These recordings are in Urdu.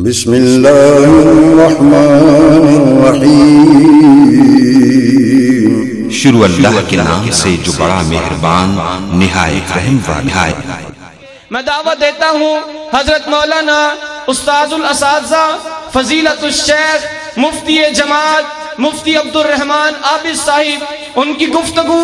بسم اللہ الرحمن الرحیم۔ شروع اللہ کے نام سے جو بڑا مہربان نہایت رحم والا ہے۔ میں دعوت دیتا ہوں حضرت مولانا استاذ الاساتذہ فضیلت الشیخ مفتی جماعت مفتی عبد الرحمن عابد صاحب، ان کی گفتگو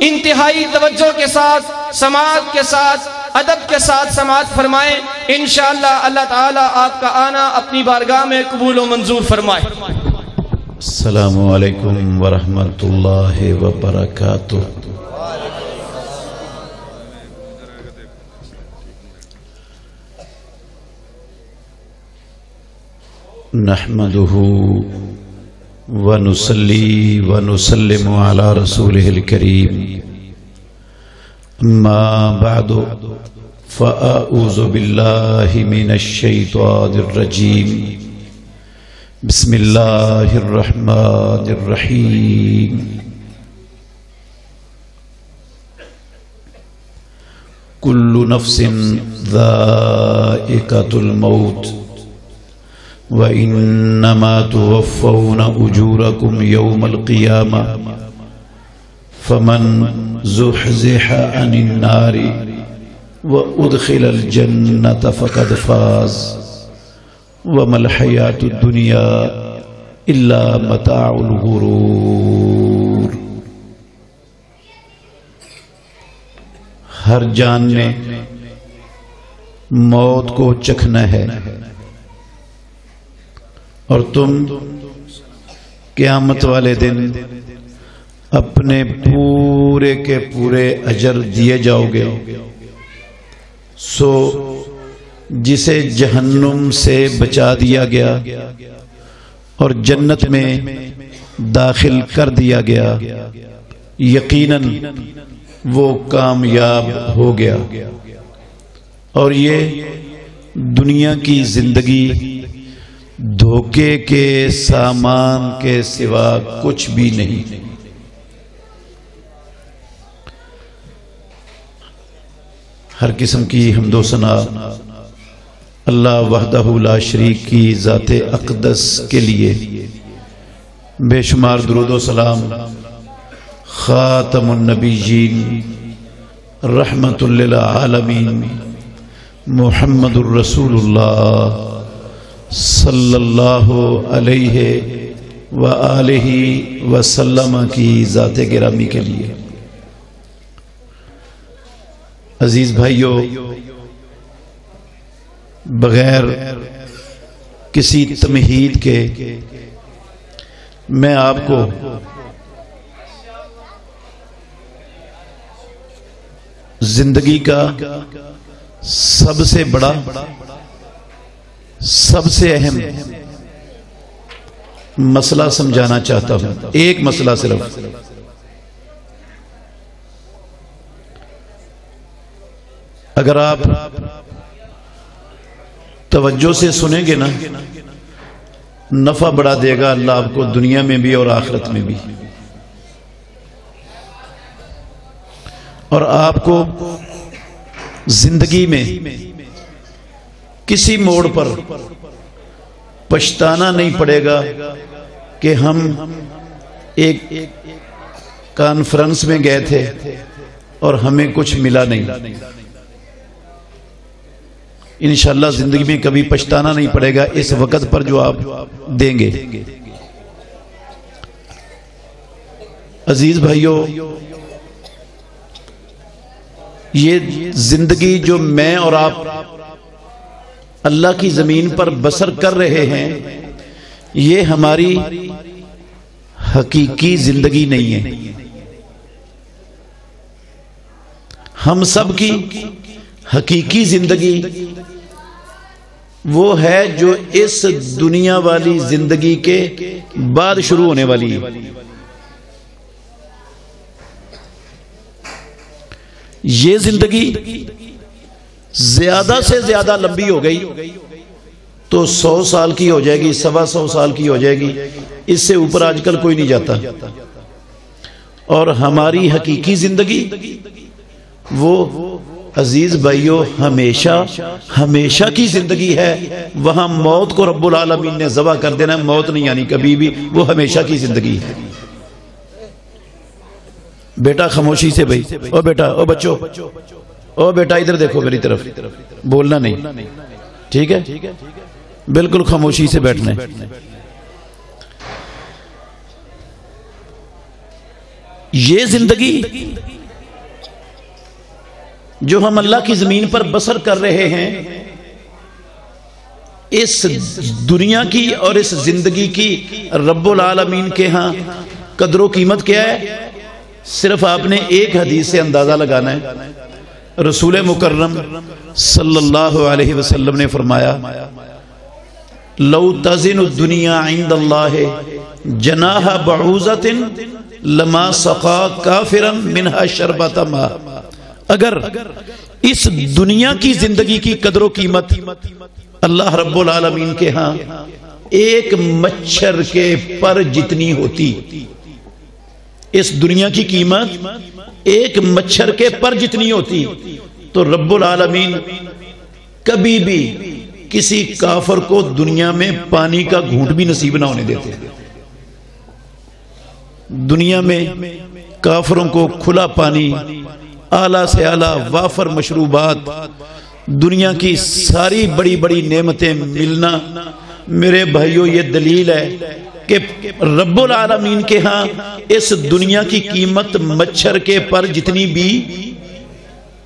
انتہائی توجہ کے ساتھ سماعت کے ساتھ ادب کے ساتھ سماعت فرمائیں۔ انشاءاللہ اللہ تعالیٰ آپ کا آنا اپنی بارگاہ میں قبول و منظور فرمائے۔ السلام علیکم ورحمۃ اللہ وبرکاتہ۔ نحمده ونصلي ونسلم على رسوله الكريم، اما بعد فاعوذ بالله من الشيطان الرجيم، بسم الله الرحمن الرحيم۔ كل نفس ذائقة الموت وإنما توفون أجوركم يوم القيامة فمن زحزح عن النار وأدخل الجنة فقد فاز وما الحياة الدنيا إلا متاع الغرور۔ ہر جان نے موت کو چکھنا ہے، اور تم قیامت والے دن اپنے پورے کے پورے اجر دیے جاؤ گے۔ سو جسے جہنم سے بچا دیا گیا اور جنت میں داخل کر دیا گیا، یقیناً وہ کامیاب ہو گیا، اور یہ دنیا کی زندگی دھوکے کے سامان کے سوا کچھ بھی نہیں۔ ہر قسم کی حمد و ثنا اللہ وحدہ لا شریک کی ذات اقدس کے لیے، بے شمار درود و سلام خاتم النبیین رحمت للعالمین محمد الرسول اللہ صلی اللہ علیہ وآلہ وسلم کی ذات گرامی کے لیے۔ عزیز بھائیو، بغیر کسی تمہید کے میں آپ کو زندگی کا سب سے بڑا، سب سے اہم مسئلہ سمجھانا چاہتا ہوں۔ ایک مسئلہ صرف۔ اگر آپ توجہ سے سنیں گے نا، نفع بڑھا دے گا اللہ آپ کو دنیا میں بھی اور آخرت میں بھی، اور آپ کو زندگی میں کسی موڑ پر پچھتانا نہیں پڑے گا کہ ہم ایک کانفرنس میں گئے تھے اور ہمیں کچھ ملا نہیں۔ انشاءاللہ زندگی میں کبھی پچھتانا نہیں پڑے گا اس وقت پر جو آپ دیں گے۔ عزیز بھائیو، یہ زندگی جو میں اور آپ اللہ کی زمین پر بسر کر رہے ہیں، یہ ہماری حقیقی زندگی نہیں ہے۔ ہم سب کی حقیقی زندگی وہ ہے جو اس دنیا والی زندگی کے بعد شروع ہونے والی ہے۔ یہ زندگی زیادہ سے زیادہ لمبی ہو گئی تو 100 سال کی ہو جائے گی، 125 سال کی ہو جائے گی، اس سے اوپر آج کل کوئی نہیں جاتا۔ اور ہماری حقیقی زندگی وہ عزیز بھائیو ہمیشہ ہمیشہ کی زندگی ہے، وہاں موت کو رب العالمین نے ذبح کر دینا، موت نہیں آنی کبھی بھی، وہ ہمیشہ کی زندگی ہے۔ بیٹا خاموشی سے بھائی، او بیٹا، او بچو، او بیٹا ادھر دیکھو میری طرف، بولنا نہیں، ٹھیک ہے؟ بالکل خاموشی سے بیٹھنا ہے۔ یہ زندگی جو ہم اللہ کی زمین پر بسر کر رہے ہیں، اس دنیا کی اور اس زندگی کی رب العالمین کے ہاں قدر و قیمت کیا ہے؟ صرف آپ نے ایک حدیث سے اندازہ لگانا ہے۔ رسول مکرم صلی اللہ علیہ وسلم نے فرمایا، لو تزن الدنیا عند اللہ جناح بعوضۃ لما سقا کافرا منها شربۃ ماء۔ اگر اس دنیا کی زندگی کی قدر و قیمت اللہ رب العالمین کے ہاں ایک مچھر کے پر جتنی ہوتی، اس دنیا کی قیمت ایک مچھر کے پر جتنی ہوتی، تو رب العالمین کبھی بھی کسی کافر کو دنیا میں پانی کا گھونٹ بھی نصیب نہ ہونے دیتے۔ دنیا میں کافروں کو کھلا پانی، اعلیٰ سے اعلیٰ وافر مشروبات، دنیا کی ساری بڑی بڑی نعمتیں ملنا، میرے بھائیوں یہ دلیل ہے کہ رب العالمین کے ہاں اس دنیا کی قیمت مچھر کے پر جتنی بھی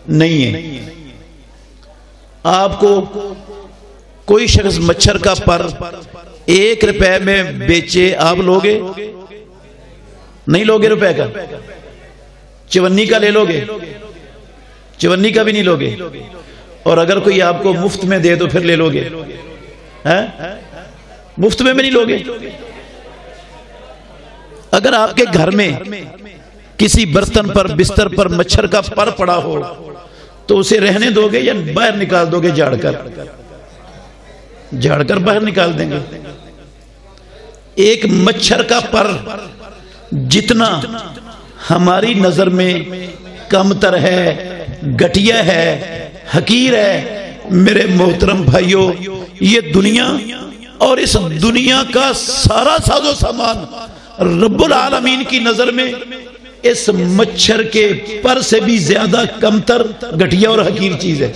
نہیں ہے۔ آپ کو کوئی شخص مچھر کا پر 1 روپے میں بیچے، آپ لوگے؟ نہیں لوگے روپے کا؟ چونی کا لے لوگے؟ چونی کا بھی نہیں لوگے؟ اور اگر کوئی آپ کو مفت میں دے تو پھر لے لوگے؟ مفت میں نہیں لوگے؟ اگر آپ کے گھر میں کسی برتن پر بستر پر مچھر کا پر پڑا ہو تو اسے رہنے دو گے یا باہر نکال دو گے؟ جھاڑ کر باہر نکال دیں گے۔ ایک مچھر کا پر جتنا ہماری نظر میں کم تر ہے، گھٹیا ہے، حقیر ہے، میرے محترم بھائیوں، یہ دنیا اور اس دنیا کا سارا ساز و سامان رب العالمین کی نظر میں اس مچھر کے پر سے بھی زیادہ کم تر، گھٹیا اور حقیر چیز ہے۔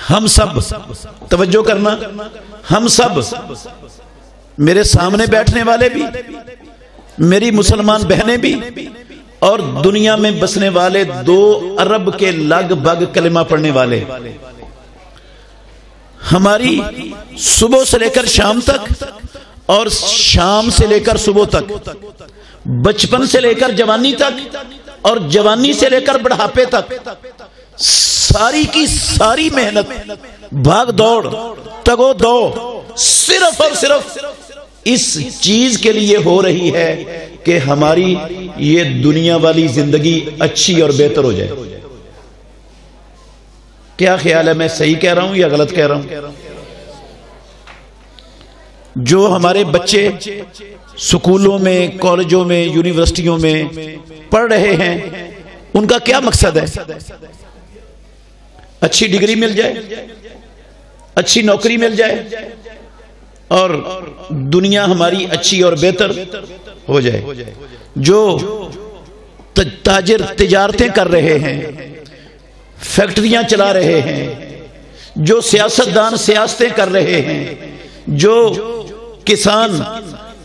ہم سب توجہ کرنا، ہم سب، میرے سامنے بیٹھنے والے بھی، میری مسلمان بہنیں بھی، اور دنیا میں بسنے والے 2 ارب کے لگ بھگ کلمہ پڑھنے والے، ہماری صبح سے لے کر شام تک اور شام سے لے کر صبح تک، بچپن سے لے کر جوانی تک اور جوانی سے لے کر بڑھاپے تک، ساری کی ساری محنت، بھاگ دوڑ، تگو دو صرف اور صرف اس چیز کے لیے ہو رہی ہے کہ ہماری یہ دنیا والی زندگی اچھی اور بہتر ہو جائے۔ کیا خیال ہے، میں صحیح کہہ رہا ہوں یا غلط کہہ رہا ہوں؟ جو ہمارے بچے سکولوں میں، کالجوں میں، یونیورسٹیوں میں پڑھ رہے ہیں، ان کا کیا مقصد ہے؟ اچھی ڈگری مل جائے، اچھی نوکری مل جائے اور دنیا ہماری اچھی اور بہتر ہو جائے۔ جو تاجر تجارتیں کر رہے ہیں، فیکٹریاں چلا رہے ہیں، جو سیاستدان سیاستیں کر رہے ہیں، جو کسان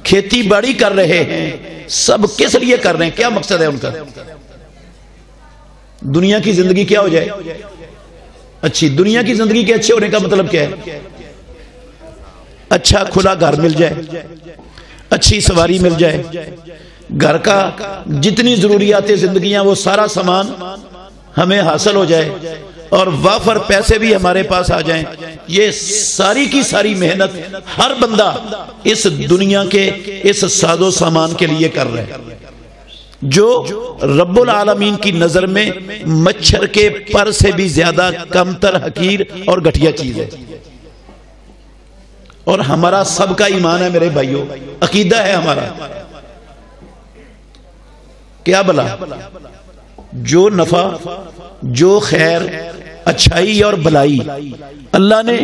کھیتی باڑی کر رہے ہیں، سب کس لیے کر رہے ہیں؟ کیا مقصد ہے ان کا؟ دنیا کی زندگی کیا ہو جائے؟ اچھی۔ دنیا کی زندگی کے اچھے ہونے کا مطلب کیا ہے؟ اچھا کھلا گھر مل جائے، اچھی سواری مل جائے، گھر کا جتنی ضروریات زندگیاں وہ سارا سامان ہمیں حاصل ہو جائے اور وافر پیسے بھی ہمارے پاس آ جائیں۔ یہ ساری کی ساری محنت ہر بندہ اس دنیا کے اس ساز و سامان کے لیے کر رہے ہیں، جو رب العالمین کی نظر میں مچھر کے پر سے بھی زیادہ کم تر، حقیر اور گھٹیا چیز ہے۔ اور ہمارا سب کا ایمان ہے میرے بھائیوں، عقیدہ ہے ہمارا، کیا بلا جو نفع، جو خیر، اچھائی اور بلائی اللہ نے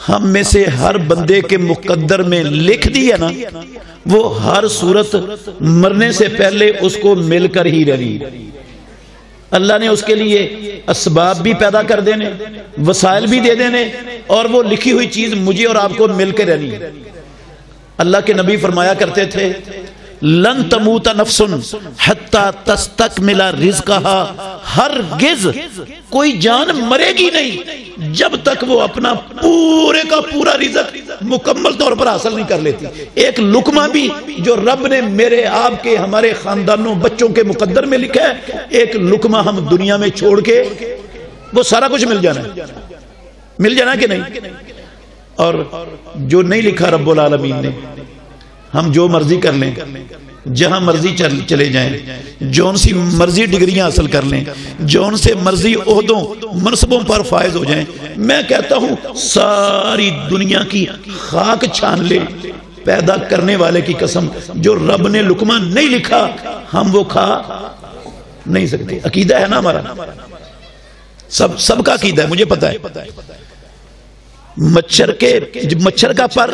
ہم میں سے ہر بندے کے مقدر میں لکھ دی ہے نا، وہ ہر صورت مرنے سے پہلے اس کو مل کر ہی رہی۔ اللہ نے اس کے لیے اسباب بھی پیدا کر دینے، وسائل بھی دے دینے، اور وہ لکھی ہوئی چیز مجھے اور آپ کو مل کے رہنی۔ اللہ کے نبی فرمایا کرتے تھے لن تموت نفس حتی تستکمل رزقها، ہرگز کوئی جان مرے گی نہیں جب تک وہ اپنا پورے کا پورا رزق مکمل طور پر حاصل نہیں کر لیتی۔ ایک لقمہ بھی جو رب نے میرے آپ کے ہمارے خاندانوں بچوں کے مقدر میں لکھا ہے، ایک لقمہ ہم دنیا میں چھوڑ کے وہ سارا کچھ مل جانا ہے، مل جانا کہ نہیں؟ اور جو نہیں لکھا رب العالمین نے، ہم جو مرضی کر لیں، جہاں مرضی چلے جائیں، جون سی مرضی ڈگریاں حاصل کر لیں، جون سے مرضی عہدوں منصبوں پر فائز ہو جائیں، میں کہتا ہوں ساری دنیا کی خاک چھان لے، پیدا کرنے والے کی قسم جو رب نے لقمہ نہیں لکھا ہم وہ کھا نہیں سکتے۔ عقیدہ ہے نا ہمارا، سب کا عقیدہ ہے، مجھے پتا ہے۔ مچھر کا پر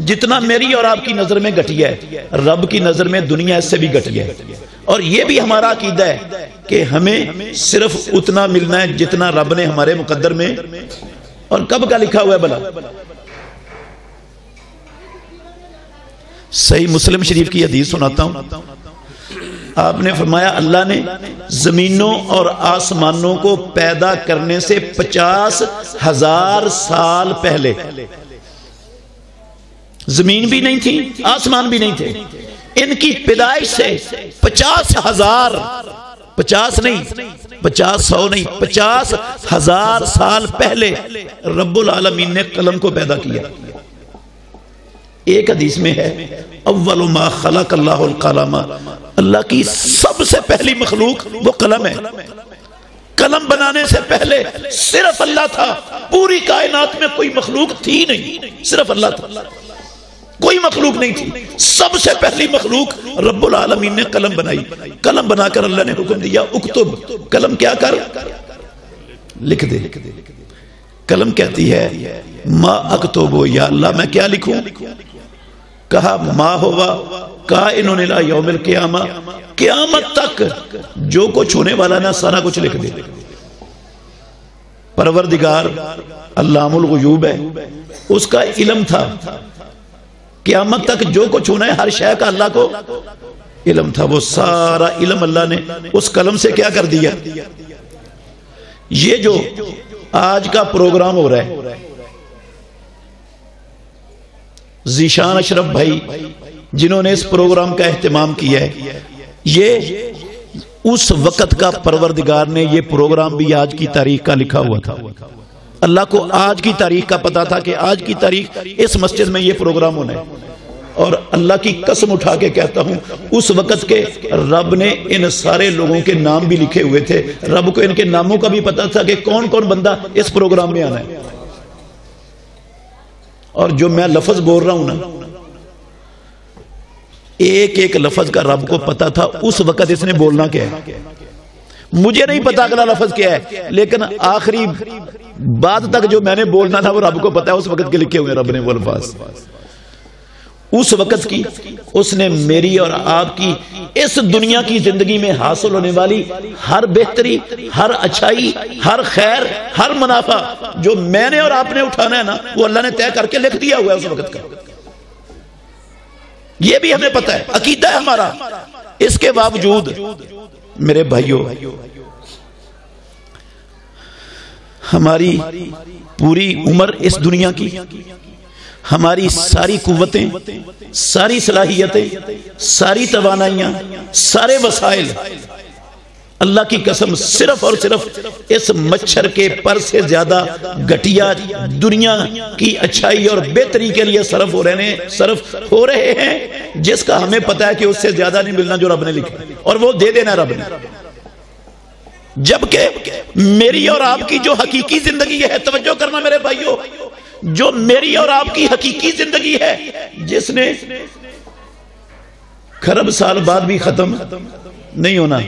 جتنا میری اور آپ کی نظر میں گھٹیا ہے، رب کی نظر میں دنیا اس سے بھی گھٹیا ہے۔ اور یہ بھی ہمارا عقیدہ ہے کہ ہمیں صرف اتنا ملنا ہے جتنا رب نے ہمارے مقدر میں اور کب کا لکھا ہوا ہے بلا۔ صحیح مسلم شریف کی حدیث سناتا ہوں، آپ نے فرمایا اللہ نے زمینوں اور آسمانوں کو پیدا کرنے سے 50,000 سال پہلے، زمین بھی نہیں تھی، آسمان بھی نہیں تھے، ان کی پیدائش سے 50,000، 50 نہیں، 50 نہیں، 50,000 سال پہلے رب العالمین نے قلم کو پیدا کیا۔ ایک حدیث میں ہے اول ما خلق اللہ القلم، اللہ کی سب سے پہلی مخلوق وہ قلم ہے۔ قلم بنانے سے پہلے صرف اللہ تھا، پوری کائنات میں کوئی مخلوق تھی نہیں، صرف اللہ تھا، کوئی مخلوق نہیں تھی۔ سب سے پہلی مخلوق رب العالمین نے قلم بنائی، قلم بنا کر اللہ نے حکم دیا اکتب، قلم کیا کر، لکھ دے۔ قلم کہتی ہے ما اکتب، یا اللہ میں کیا لکھوں؟ کہا ما ہوا کائنٌ الی یوم القیامہ، قیامت تک جو کچھ ہونے والا نا سارا کچھ لکھ دے۔ پروردگار علام الغیوب ہے، اس کا علم تھا قیامت تک جو کچھ ہونا ہے ہر شے کا اللہ کو علم تھا، وہ سارا علم اللہ نے اس قلم سے کیا کر دیا۔ یہ جو آج کا پروگرام ہو رہا ہے، ذیشان اشرف بھائی جنہوں نے اس پروگرام کا اہتمام کیا ہے، یہ اس وقت کا پروردگار نے یہ پروگرام بھی آج کی تاریخ کا لکھا ہوا تھا۔ اللہ کو آج کی تاریخ کا پتا تھا کہ آج کی تاریخ اس مسجد میں یہ پروگرام ہونا ہے، اور اللہ کی قسم اٹھا کے کہتا ہوں اس وقت کے رب نے ان سارے لوگوں کے نام بھی لکھے ہوئے تھے، رب کو ان کے ناموں کا بھی پتا تھا کہ کون کون بندہ اس پروگرام میں آنا ہے۔ اور جو میں لفظ بول رہا ہوں نا، ایک ایک لفظ کا رب کو پتا تھا اس وقت اس نے بولنا کیا ہے۔ مجھے نہیں پتا اگلا لفظ کیا ہے، لیکن آخری بات تک جو میں نے بولنا تھا وہ رب کو پتا ہے، اس وقت کے لکھے ہوئے رب نے وہ الفاظ۔ اس وقت کی اس نے میری اور آپ کی اس دنیا کی زندگی میں حاصل ہونے والی ہر بہتری، ہر اچھائی، ہر خیر، ہر منافع جو میں نے اور آپ نے اٹھانا ہے نا، وہ اللہ نے طے کر کے لکھ دیا ہوا ہے اس وقت کا۔ یہ بھی ہمیں پتا ہے، عقیدہ ہے ہمارا۔ اس کے باوجود میرے بھائیوں، ہماری پوری عمر اس دنیا کی، ہماری ساری قوتیں، ساری صلاحیتیں، ساری توانائیاں، سارے وسائل اللہ کی قسم صرف اور صرف اس مچھر کے پر سے زیادہ گھٹیا دنیا کی اچھائی اور بہتری کے لیے صرف ہو رہے ہیں، جس کا ہمیں پتا ہے کہ اس سے زیادہ نہیں ملنا جو رب نے لکھا، اور وہ دے دینا رب نے۔ جبکہ میری اور آپ کی جو حقیقی زندگی ہے، توجہ کرنا میرے بھائیوں، جو میری اور آپ کی حقیقی زندگی ہے، جس نے کھرب سال بعد بھی ختم نہیں ہونا،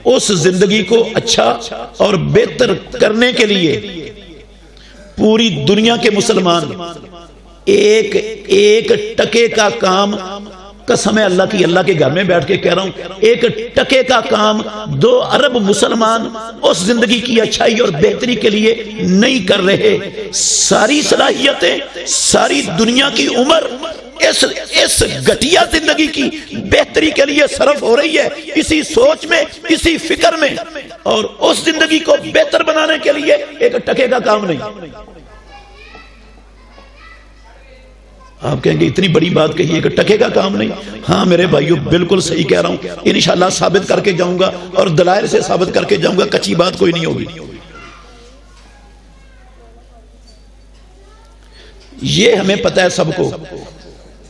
اس زندگی کو اچھا اور بہتر کرنے کے لیے پوری دنیا کے مسلمان ایک ایک ٹکے کا کام، قسم ہے اللہ کی، اللہ کے گھر میں بیٹھ کے کہہ رہا ہوں، ایک ٹکے کا کام 2 ارب مسلمان اس زندگی کی اچھائی اور بہتری کے لیے نہیں کر رہے۔ ساری صلاحیتیں، ساری دنیا کی عمر اس گھٹیا زندگی کی بہتری کے لیے صرف ہو رہی ہے، اسی سوچ میں، اسی فکر میں، اور اس زندگی کو بہتر بنانے کے لیے ایک ٹکے کا کام نہیں۔ آپ کہیں گے اتنی بڑی بات کہی ہے کہ ٹکے کا کام نہیں۔ ہاں میرے بھائیو، بالکل صحیح کہہ رہا ہوں، انشاءاللہ ثابت کر کے جاؤں گا اور دلائل سے ثابت کر کے جاؤں گا، کچی بات کوئی نہیں ہوگی۔ یہ ہمیں پتہ ہے سب کو،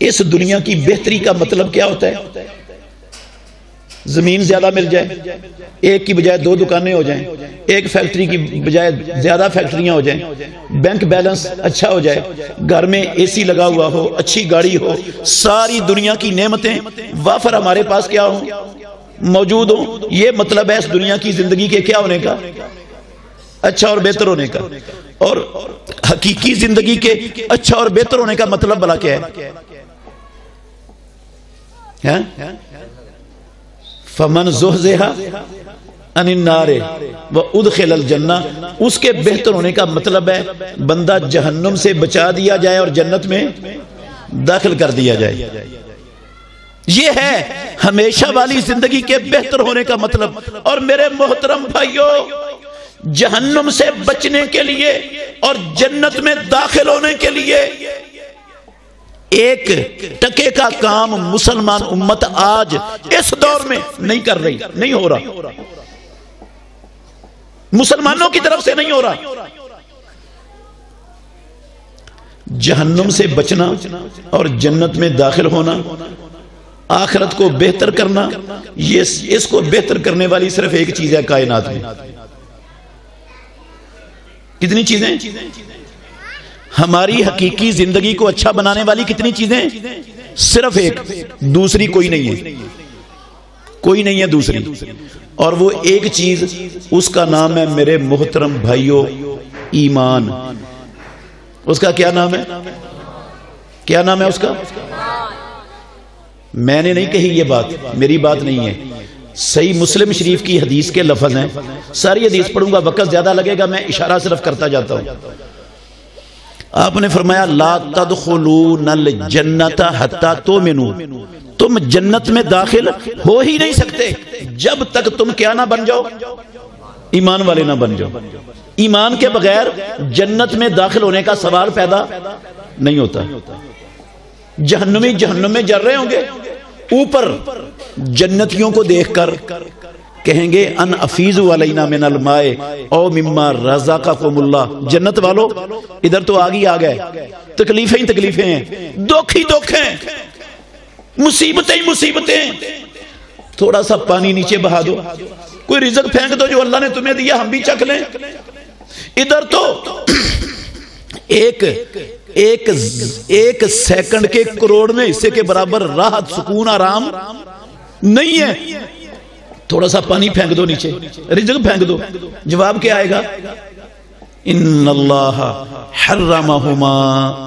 اس دنیا کی بہتری کا مطلب کیا ہوتا ہے؟ زمین زیادہ مل جائے، ایک کی بجائے 2 دکانیں ہو جائیں، ایک فیکٹری کی بجائے زیادہ فیکٹریاں ہو جائیں، بینک بیلنس اچھا ہو جائے، گھر میں اے سی لگا ہوا ہو، اچھی گاڑی ہو، ساری دنیا کی نعمتیں وافر ہمارے پاس کیا ہوں، موجود ہوں۔ یہ مطلب ہے اس دنیا کی زندگی کے کیا ہونے کا؟ اچھا اور بہتر ہونے کا۔ اور حقیقی زندگی کے اچھا اور بہتر ہونے کا مطلب بلا کیا ہے؟ فمن زحزح عن النار وادخل الجنہ، اس کے بہتر ہونے کا مطلب ہے بندہ جہنم سے بچا دیا جائے اور جنت میں داخل کر دیا جائے۔ یہ ہے ہمیشہ والی زندگی کے بہتر ہونے کا مطلب۔ اور میرے محترم بھائیوں، جہنم سے بچنے کے لیے اور جنت میں داخل ہونے کے لیے ایک ٹکے کا کام مسلمان امت آج اس دور میں نہیں کر رہی، نہیں ہو رہا، مسلمانوں کی طرف سے نہیں ہو رہا۔ جہنم سے بچنا اور جنت میں داخل ہونا، آخرت کو بہتر کرنا، اس کو بہتر کرنے والی صرف ایک چیز ہے کائنات میں۔ کتنی چیزیں؟ ہماری حقیقی زندگی کو اچھا بنانے والی کتنی چیزیں؟ صرف ایک، دوسری کوئی نہیں ہے، کوئی نہیں ہے دوسری۔ اور وہ ایک چیز، اس کا نام ہے میرے محترم بھائیوں ایمان۔ اس کا کیا نام ہے؟ کیا نام ہے اس کا؟ میں نے نہیں کہی یہ بات، میری بات نہیں ہے، صحیح مسلم شریف کی حدیث کے لفظ ہیں۔ ساری حدیث پڑھوں گا، وقت زیادہ لگے گا، میں اشارہ صرف کرتا جاتا ہوں۔ آپ نے فرمایا لا تدخلون الجنت حتی تؤمنوا، تم جنت میں داخل ہو ہی نہیں سکتے جب تک تم کیا نہ بن جاؤ، ایمان والے نہ بن جاؤ۔ ایمان کے بغیر جنت میں داخل ہونے کا سوال پیدا نہیں ہوتا۔ جہنمی جہنم میں جل رہے ہوں گے، اوپر جنتیوں کو دیکھ کر کہیں گے ان افیزوا علینا من الماء او مما رزقکم اللہ۔ جنت والو ادھر تو آگی آ گئے، تکلیفیں ہی تکلیفیں ہیں، دکھ ہی دکھ ہیں، مصیبتیں ہی مصیبتیں، تھوڑا سا پانی نیچے بہا دو، کوئی رزق پھینک دو جو اللہ نے تمہیں دیا، ہم بھی چکھ لیں۔ ادھر تو ایک سیکنڈ کے کروڑویں حصے کے برابر راحت، سکون، آرام نہیں ہے۔ تھوڑا سا پانی پھینک دو نیچے، رزق پھینک دو، جواب کیا آئے گا؟ ان اللہ حرمہما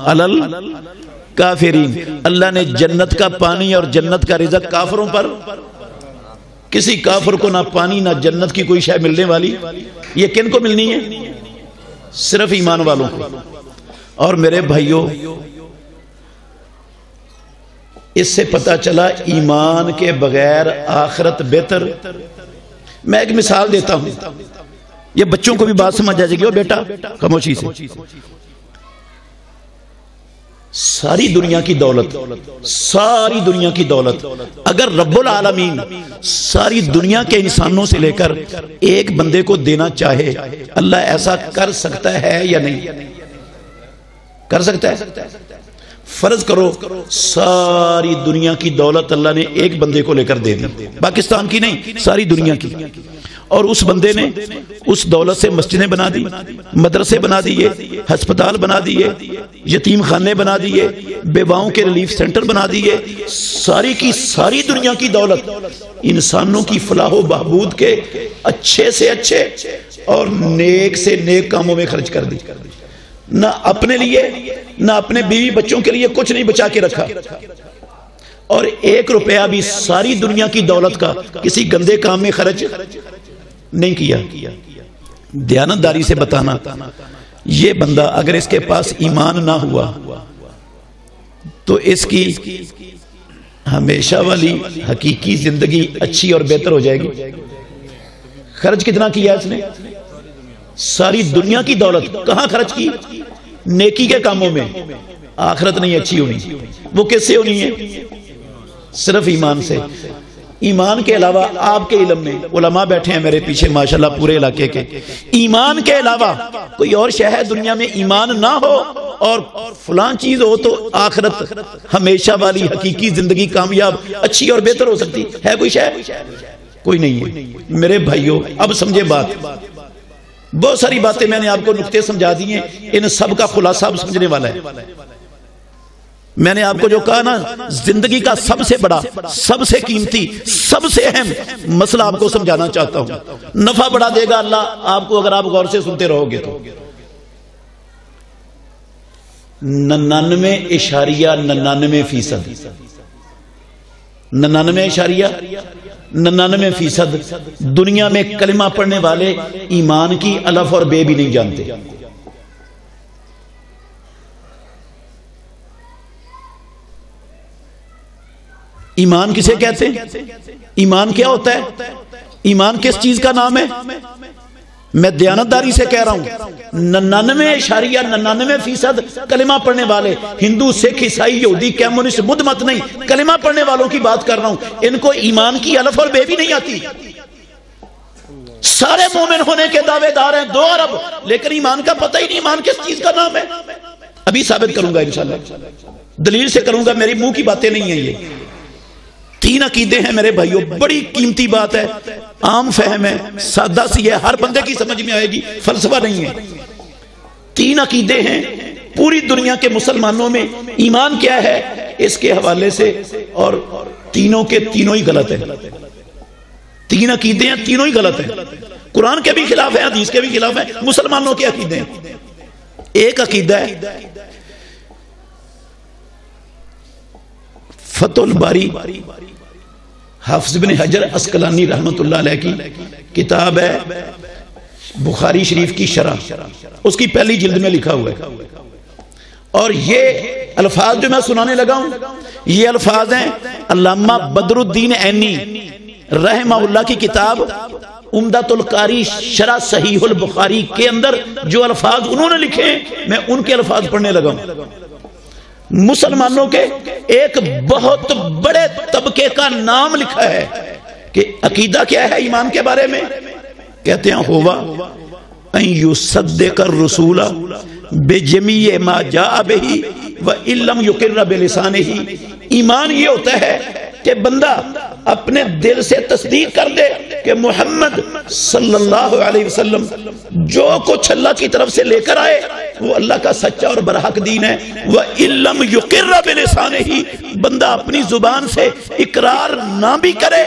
علی الکافرین، اللہ نے جنت کا پانی اور جنت کا رزق کافروں پر، کسی کافر کو نہ پانی نہ جنت کی کوئی شے ملنے والی۔ یہ کن کو ملنی ہے؟ صرف ایمان والوں کو۔ اور میرے بھائیوں، اس سے پتہ چلا ایمان کے بغیر آخرت بہتر۔ میں ایک مثال دیتا ہوں، یہ بچوں کو بھی بات سمجھ جائے گی۔ بیٹا خاموشی سے، ساری دنیا کی دولت، ساری دنیا کی دولت اگر رب العالمین ساری دنیا کے انسانوں سے لے کر ایک بندے کو دینا چاہے، اللہ ایسا کر سکتا ہے یا نہیں؟ کر سکتا ہے؟ فرض کرو ساری دنیا کی دولت اللہ نے ایک بندے کو لے کر دے دی، پاکستان کی نہیں، ساری دنیا کی، اور اس بندے نے اس دولت سے مسجدیں بنا دی، مدرسے بنا دیے، ہسپتال بنا دیے، یتیم خانے بنا دیے، بیواؤں کے ریلیف سینٹر بنا دیے، ساری کی ساری دنیا کی دولت انسانوں کی فلاح و بہبود کے اچھے سے اچھے اور نیک سے نیک کاموں میں خرچ کر دی، نہ اپنے لیے نہ اپنے بیوی بچوں کے لیے کچھ نہیں بچا کے رکھا، اور 1 روپیہ بھی ساری دنیا کی دولت کا کسی گندے کام میں خرچ نہیں کیا۔ دیانتداری سے بتانا، یہ بندہ اگر اس کے پاس ایمان نہ ہوا تو اس کی ہمیشہ والی حقیقی زندگی اچھی اور بہتر ہو جائے گی۔ خرچ کتنا کیا اس نے؟ ساری دنیا کی دولت کہاں خرچ کی؟ نیکی کے کاموں میں۔ آخرت نہیں اچھی ہونی، وہ کس سے ہونی ہے؟ صرف ایمان سے۔ ایمان کے علاوہ آپ کے علم میں علماء بیٹھے ہیں میرے پیچھے ماشاءاللہ پورے علاقے کے، ایمان کے علاوہ کوئی اور شے ہے دنیا میں ایمان نہ ہو اور فلان چیز ہو تو آخرت ہمیشہ والی حقیقی زندگی کامیاب اچھی اور بہتر ہو سکتی ہے؟ کوئی شے؟ کوئی نہیں ہے۔ میرے بھائیوں اب سمجھے بات، بہت ساری باتیں میں نے آپ کو نقطے سمجھا دی ہیں، ان سب کا خلاصہ اب سمجھنے والا ہے۔ میں نے آپ کو جو کہا نا، زندگی کا سب سے بڑا، سب سے قیمتی، سب سے اہم مسئلہ آپ کو سمجھانا چاہتا ہوں۔ نفع بڑھا دے گا اللہ آپ کو اگر آپ غور سے سنتے رہو گے تو۔ 99.99% 99.99% دنیا میں کلمہ پڑھنے والے ایمان کی الف اور بے بھی نہیں جانتے۔ ایمان کسے کہتے ہیں؟ ایمان کیا ہوتا ہے؟ ایمان کس چیز کا نام ہے؟ میں دیانتداری سے کہہ رہا ہوں 99.99% کلمہ پڑھنے والے ہندو، سکھ، عیسائی، یہودی، کمیونسٹ، بدھ مت نہیں، کلمہ پڑھنے والوں کی بات کر رہا ہوں، ان کو ایمان کی الف اور بے بھی نہیں آتی۔ سارے مومن ہونے کے دعوے دار ہیں 2 ارب، لیکن ایمان کا پتہ ہی نہیں ایمان کس چیز کا نام ہے۔ ابھی ثابت کروں گا انشاءاللہ، دلیل سے کروں گا، میری منہ کی باتیں نہیں ہیں۔ یہ 3 عقیدے ہیں میرے بھائیوں، بڑی قیمتی بات ہے، عام فہم ہے، سادہ سی ہے، ہر بندے کی سمجھ میں آئے گی، فلسفہ نہیں ہے۔ 3 عقیدے ہیں پوری دنیا کے مسلمانوں میں، ایمان کیا ہے اس کے حوالے سے، اور تینوں کے تینوں ہی غلط ہیں۔ 3 عقیدے ہیں، تینوں ہی غلط ہیں، قرآن کے بھی خلاف ہیں، حدیث کے بھی خلاف ہیں، مسلمانوں کے عقیدے ہیں۔ ایک عقیدہ ہے فتح الباری، حافظ بن حجر عسقلانی رحمت اللہ علیہ کی کتاب ہے، بخاری شریف کی شرح، اس کی پہلی جلد میں لکھا ہوا ہے، اور یہ الفاظ جو میں سنانے لگا ہوں یہ الفاظ ہیں علامہ بدر الدین عینی رحمہ اللہ کی کتاب عمدۃ القاری شرح صحیح البخاری کے اندر جو الفاظ انہوں نے لکھے ہیں میں ان کے الفاظ پڑھنے لگا ہوں۔ مسلمانوں کے ایک بہت بڑے طبقے کا نام لکھا ہے کہ عقیدہ کیا ہے ایمان کے بارے میں، کہتے ہیں ہوا ان یصدق الرسول بجمیع ما جاء به وان لم یقر بلسانہ۔ ایمان یہ ہوتا ہے کہ بندہ اپنے دل سے تصدیق کر دے کہ محمد صلی اللہ علیہ وسلم جو کچھ اللہ کی طرف سے لے کر آئے وہ اللہ کا سچا اور برحق دین ہے، وَإِن لَمْ يُقِرَّ بِلِسَانِهِ، بندہ اپنی زبان سے اقرار نہ بھی کرے،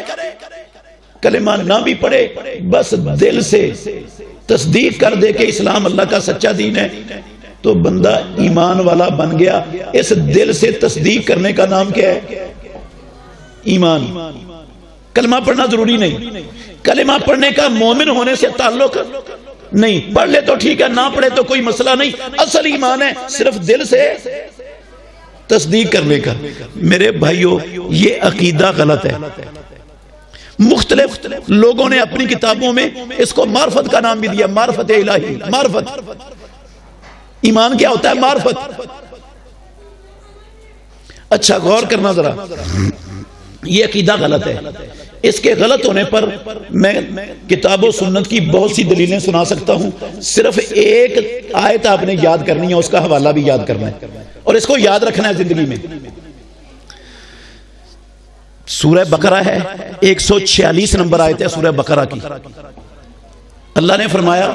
کلمہ نہ بھی پڑھے، بس دل سے تصدیق کر دے کہ اسلام اللہ کا سچا دین ہے، تو بندہ ایمان والا بن گیا۔ اس دل سے تصدیق کرنے کا نام کیا ہے؟ ایمان۔ کلمہ پڑھنا ضروری نہیں، کلمہ پڑھنے کا مومن ہونے سے تعلق نہیں، پڑھ لے تو ٹھیک ہے، نہ پڑھے تو کوئی مسئلہ نہیں، اصل ایمان ہے صرف دل سے تصدیق کرنے کا۔ میرے بھائیوں یہ عقیدہ غلط ہے، مختلف لوگوں نے اپنی کتابوں میں اس کو معرفت کا نام بھی دیا، معرفت الہی، معرفت۔ ایمان کیا ہوتا ہے؟ معرفت۔ اچھا غور کرنا ذرا، یہ عقیدہ غلط ہے، اس کے غلط ہونے پر میں کتاب و سنت کی بہت سی دلیلیں سنا سکتا ہوں، صرف ایک آیت آپ نے یاد کرنی ہے، اس کا حوالہ بھی یاد کرنا ہے اور اس کو یاد رکھنا ہے زندگی میں۔ سورہ بقرہ ہے، 146 نمبر آیت ہے سورہ بقرہ کی۔ اللہ نے فرمایا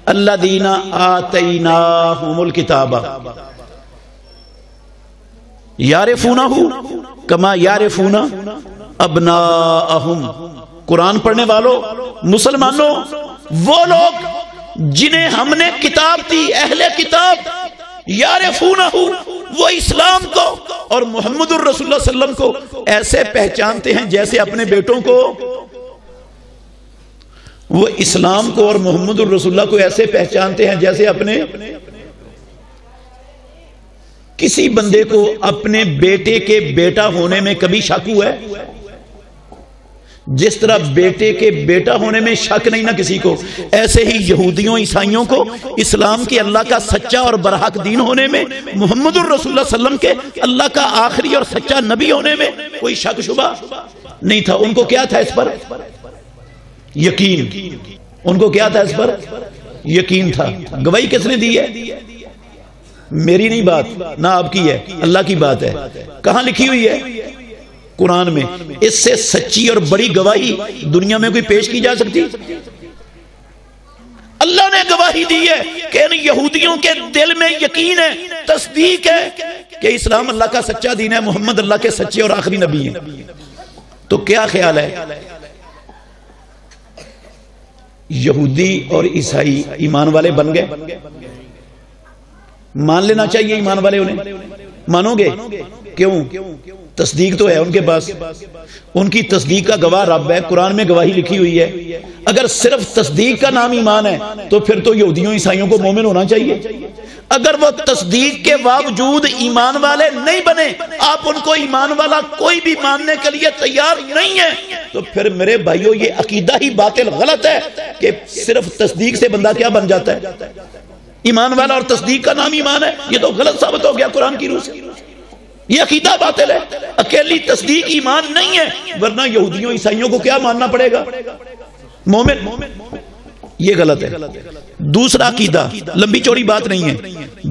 الذین آتیناہم الکتاب، یعرفونہ کما یعرفون ابناءہم، قرآن پڑھنے والوں مسلمانوں، وہ لوگ جنہیں ہم نے کتاب دی، اہل کتاب، یعرفونہ، وہ اسلام کو اور محمد الرسول اللہ صلی اللہ علیہ وسلم کو ایسے پہچانتے ہیں جیسے اپنے بیٹوں کو، وہ اسلام کو اور محمد الرسول اللہ کو ایسے پہچانتے ہیں جیسے اپنے، کسی بندے کو اپنے بیٹے کے بیٹا ہونے میں کبھی شک ہوا ہے؟ جس طرح بیٹے کے بیٹا ہونے میں شک نہیں نہ کسی کو، ایسے ہی یہودیوں عیسائیوں کو اسلام کے اللہ کا سچا اور برحق دین ہونے میں، محمد الرسول اللہ صلی اللہ علیہ وسلم کے اللہ کا آخری اور سچا نبی ہونے میں کوئی شک شبہ نہیں تھا۔ ان کو کیا تھا اس پر؟ یقین۔ ان کو کیا تھا اس پر؟ یقین تھا۔ گواہی کس نے دی ہے؟ میری نہیں بات، نہ آپ کی ہے، اللہ کی بات ہے۔ کہاں لکھی ہوئی ہے؟ قرآن میں۔ اس سے سچی اور بڑی گواہی دنیا میں کوئی پیش کی جا سکتی؟ اللہ نے گواہی دی ہے کہ ان یہودیوں کے دل میں یقین ہے، تصدیق ہے کہ اسلام اللہ کا سچا دین ہے، محمد اللہ کے سچے اور آخری نبی ہیں۔ تو کیا خیال ہے؟ یہودی اور عیسائی ایمان والے بن گئے؟ مان لینا چاہیے ایمان والے انہیں؟ مانو گے؟ کیوں؟ تصدیق تو ہے ان کے پاس، ان کی تصدیق کا گواہ رب ہے، قرآن میں گواہی لکھی ہوئی ہے۔ اگر صرف تصدیق کا نام ایمان ہے تو پھر تو یہودیوں عیسائیوں کو مومن ہونا چاہیے۔ اگر وہ تصدیق کے باوجود ایمان والے نہیں بنے، آپ ان کو ایمان والا کوئی بھی ماننے کے لیے تیار نہیں ہے، تو پھر میرے بھائیوں یہ عقیدہ ہی باطل غلط ہے کہ صرف تصدیق سے بندہ کیا بن جاتا ہے؟ ایمان والا، اور تصدیق کا نام ایمان ہے، یہ تو غلط ثابت ہو گیا قرآن کی روح سے۔ یہ عقیدہ باطل ہے، اکیلی تصدیق ایمان نہیں ہے، ورنہ یہودیوں عیسائیوں کو کیا ماننا پڑے گا؟ مومن۔ یہ غلط ہے۔ دوسرا عقیدہ، لمبی چوڑی بات نہیں ہے،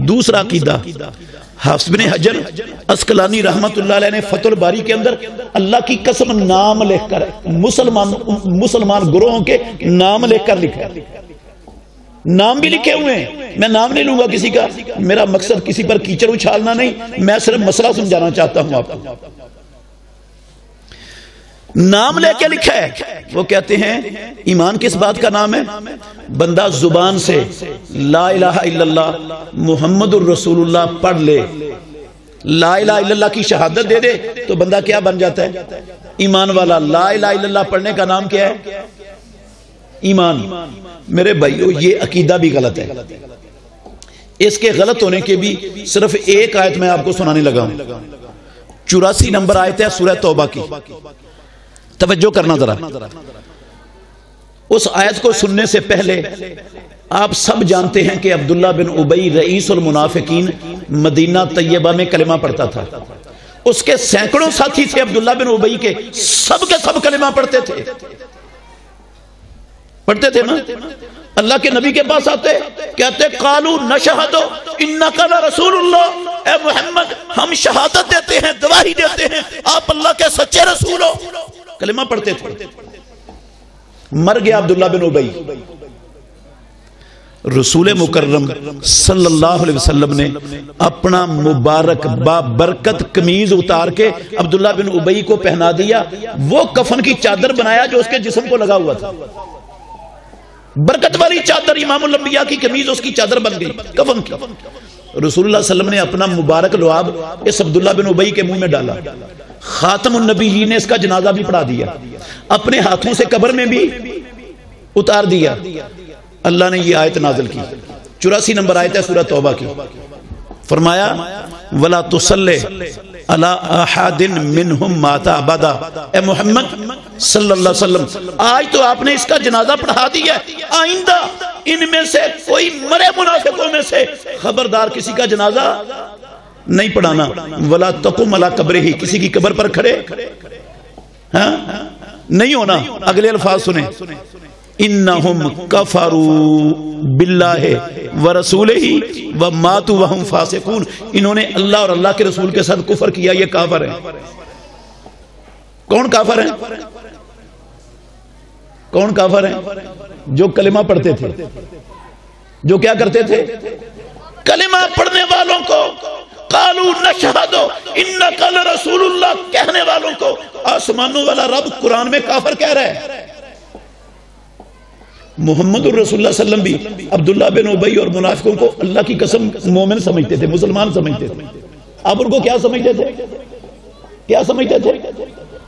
دوسرا عقیدہ حافظ بن حجر عسقلانی رحمت اللہ علیہ نے فتح الباری کے اندر اللہ کی قسم نام لکھ کر مسلمان گروہوں کے نام لکھ کر لکھا ہے، نام بھی لکھے ہوئے ہیں۔ میں نام نہیں لوں گا کسی کا، میرا مقصد کسی پر کیچڑ اچھالنا نہیں، میں صرف مسئلہ سمجھانا چاہتا ہوں آپ کو۔ نام لے کے لکھا ہے، وہ کہتے ہیں ایمان کس بات کا نام ہے؟ بندہ زبان سے لا الہ الا اللہ محمد الرسول اللہ پڑھ لے، لا الہ الا اللہ کی شہادت دے دے تو بندہ کیا بن جاتا ہے؟ ایمان والا۔ لا الہ الا اللہ پڑھنے کا نام کیا ہے؟ ایمان۔ میرے بھائیو یہ عقیدہ بھی غلط ہے۔ اس کے غلط ہونے کے بھی صرف ایک آیت میں آپ کو سنانے لگا ہوں، 84 نمبر آیت ہے سورہ توبہ کی، توجہ کرنا ذرا۔ اس آیت کو سننے سے پہلے آپ سب جانتے ہیں کہ عبداللہ بن ابی رئیس المنافقین مدینہ طیبہ میں کلمہ پڑھتا تھا، اس کے سینکڑوں ساتھی تھے عبداللہ بن ابی کے سب کلمہ پڑھتے تھے، پڑھتے تھے نا۔ اللہ کے نبی کے پاس آتے کہتے قالو نشہد انک لرسول اللہ، اے محمد ہم شہادت دیتے ہیں، گواہی دیتے ہیں آپ اللہ کے سچے رسول ہو، کلمہ پڑھتے تھے۔ مر گیا عبداللہ بن ابی، رسول مکرم صلی اللہ علیہ وسلم نے اپنا مبارک بابرکت قمیض اتار کے عبداللہ بن ابی کو پہنا دیا، وہ کفن کی چادر بنایا جو اس کے جسم کو لگا ہوا تھا، برکت والی چادر، امام الانبیاء کی قمیض اس کی چادر بن گئی کفن کی۔ رسول اللہ صلی اللہ علیہ وسلم نے اپنا مبارک لعاب اس عبداللہ بن ابی کے منہ میں ڈالا، خاتم النبیین نے اس کا جنازہ بھی پڑھا دیا، اپنے ہاتھوں سے قبر میں بھی اتار دیا۔ اللہ نے یہ آیت نازل کی، 84 نمبر آیت ہے سورہ توبہ کی، فرمایا وَلَا تُصَلِّ عَلَىٰ أَحَدٍ مِّنْهُمْ مَاتَ أَبَدًا، اے محمد صلی اللہ علیہ وسلم آج تو آپ نے اس کا جنازہ پڑھا دیا، آئندہ ان میں سے کوئی مرے منافقوں میں سے خبردار کسی کا جنازہ نہیں پڑھانا۔ وَلَا تَقُمْ عَلَىٰ قَبْرِهِ، کسی کی قبر پر کھڑے نہیں ہونا۔ اگلے الفاظ سنیں، انہم کفروا باللہ ورسولہ وماتوا وہم فاسقون، انہوں نے اللہ اور اللہ کے رسول کے ساتھ کفر کیا، یہ کافر ہیں۔ کون کافر ہیں؟ کون کافر ہیں؟ جو کلمہ پڑھتے تھے، جو کیا کرتے تھے؟ کلمہ پڑھنے والوں کو قالوا نشہد ان آسمانوں والا رب قرآن میں کافر کہہ رہا ہے. محمد الرسول اللہ صلی اللہ علیہ وسلم بھی عبداللہ بن ابی اور منافقوں کو اللہ کی قسم مومن سمجھتے تھے, مسلمان سمجھتے تھے. آپ ان کو کیا سمجھتے تھے؟ کیا سمجھتے تھے؟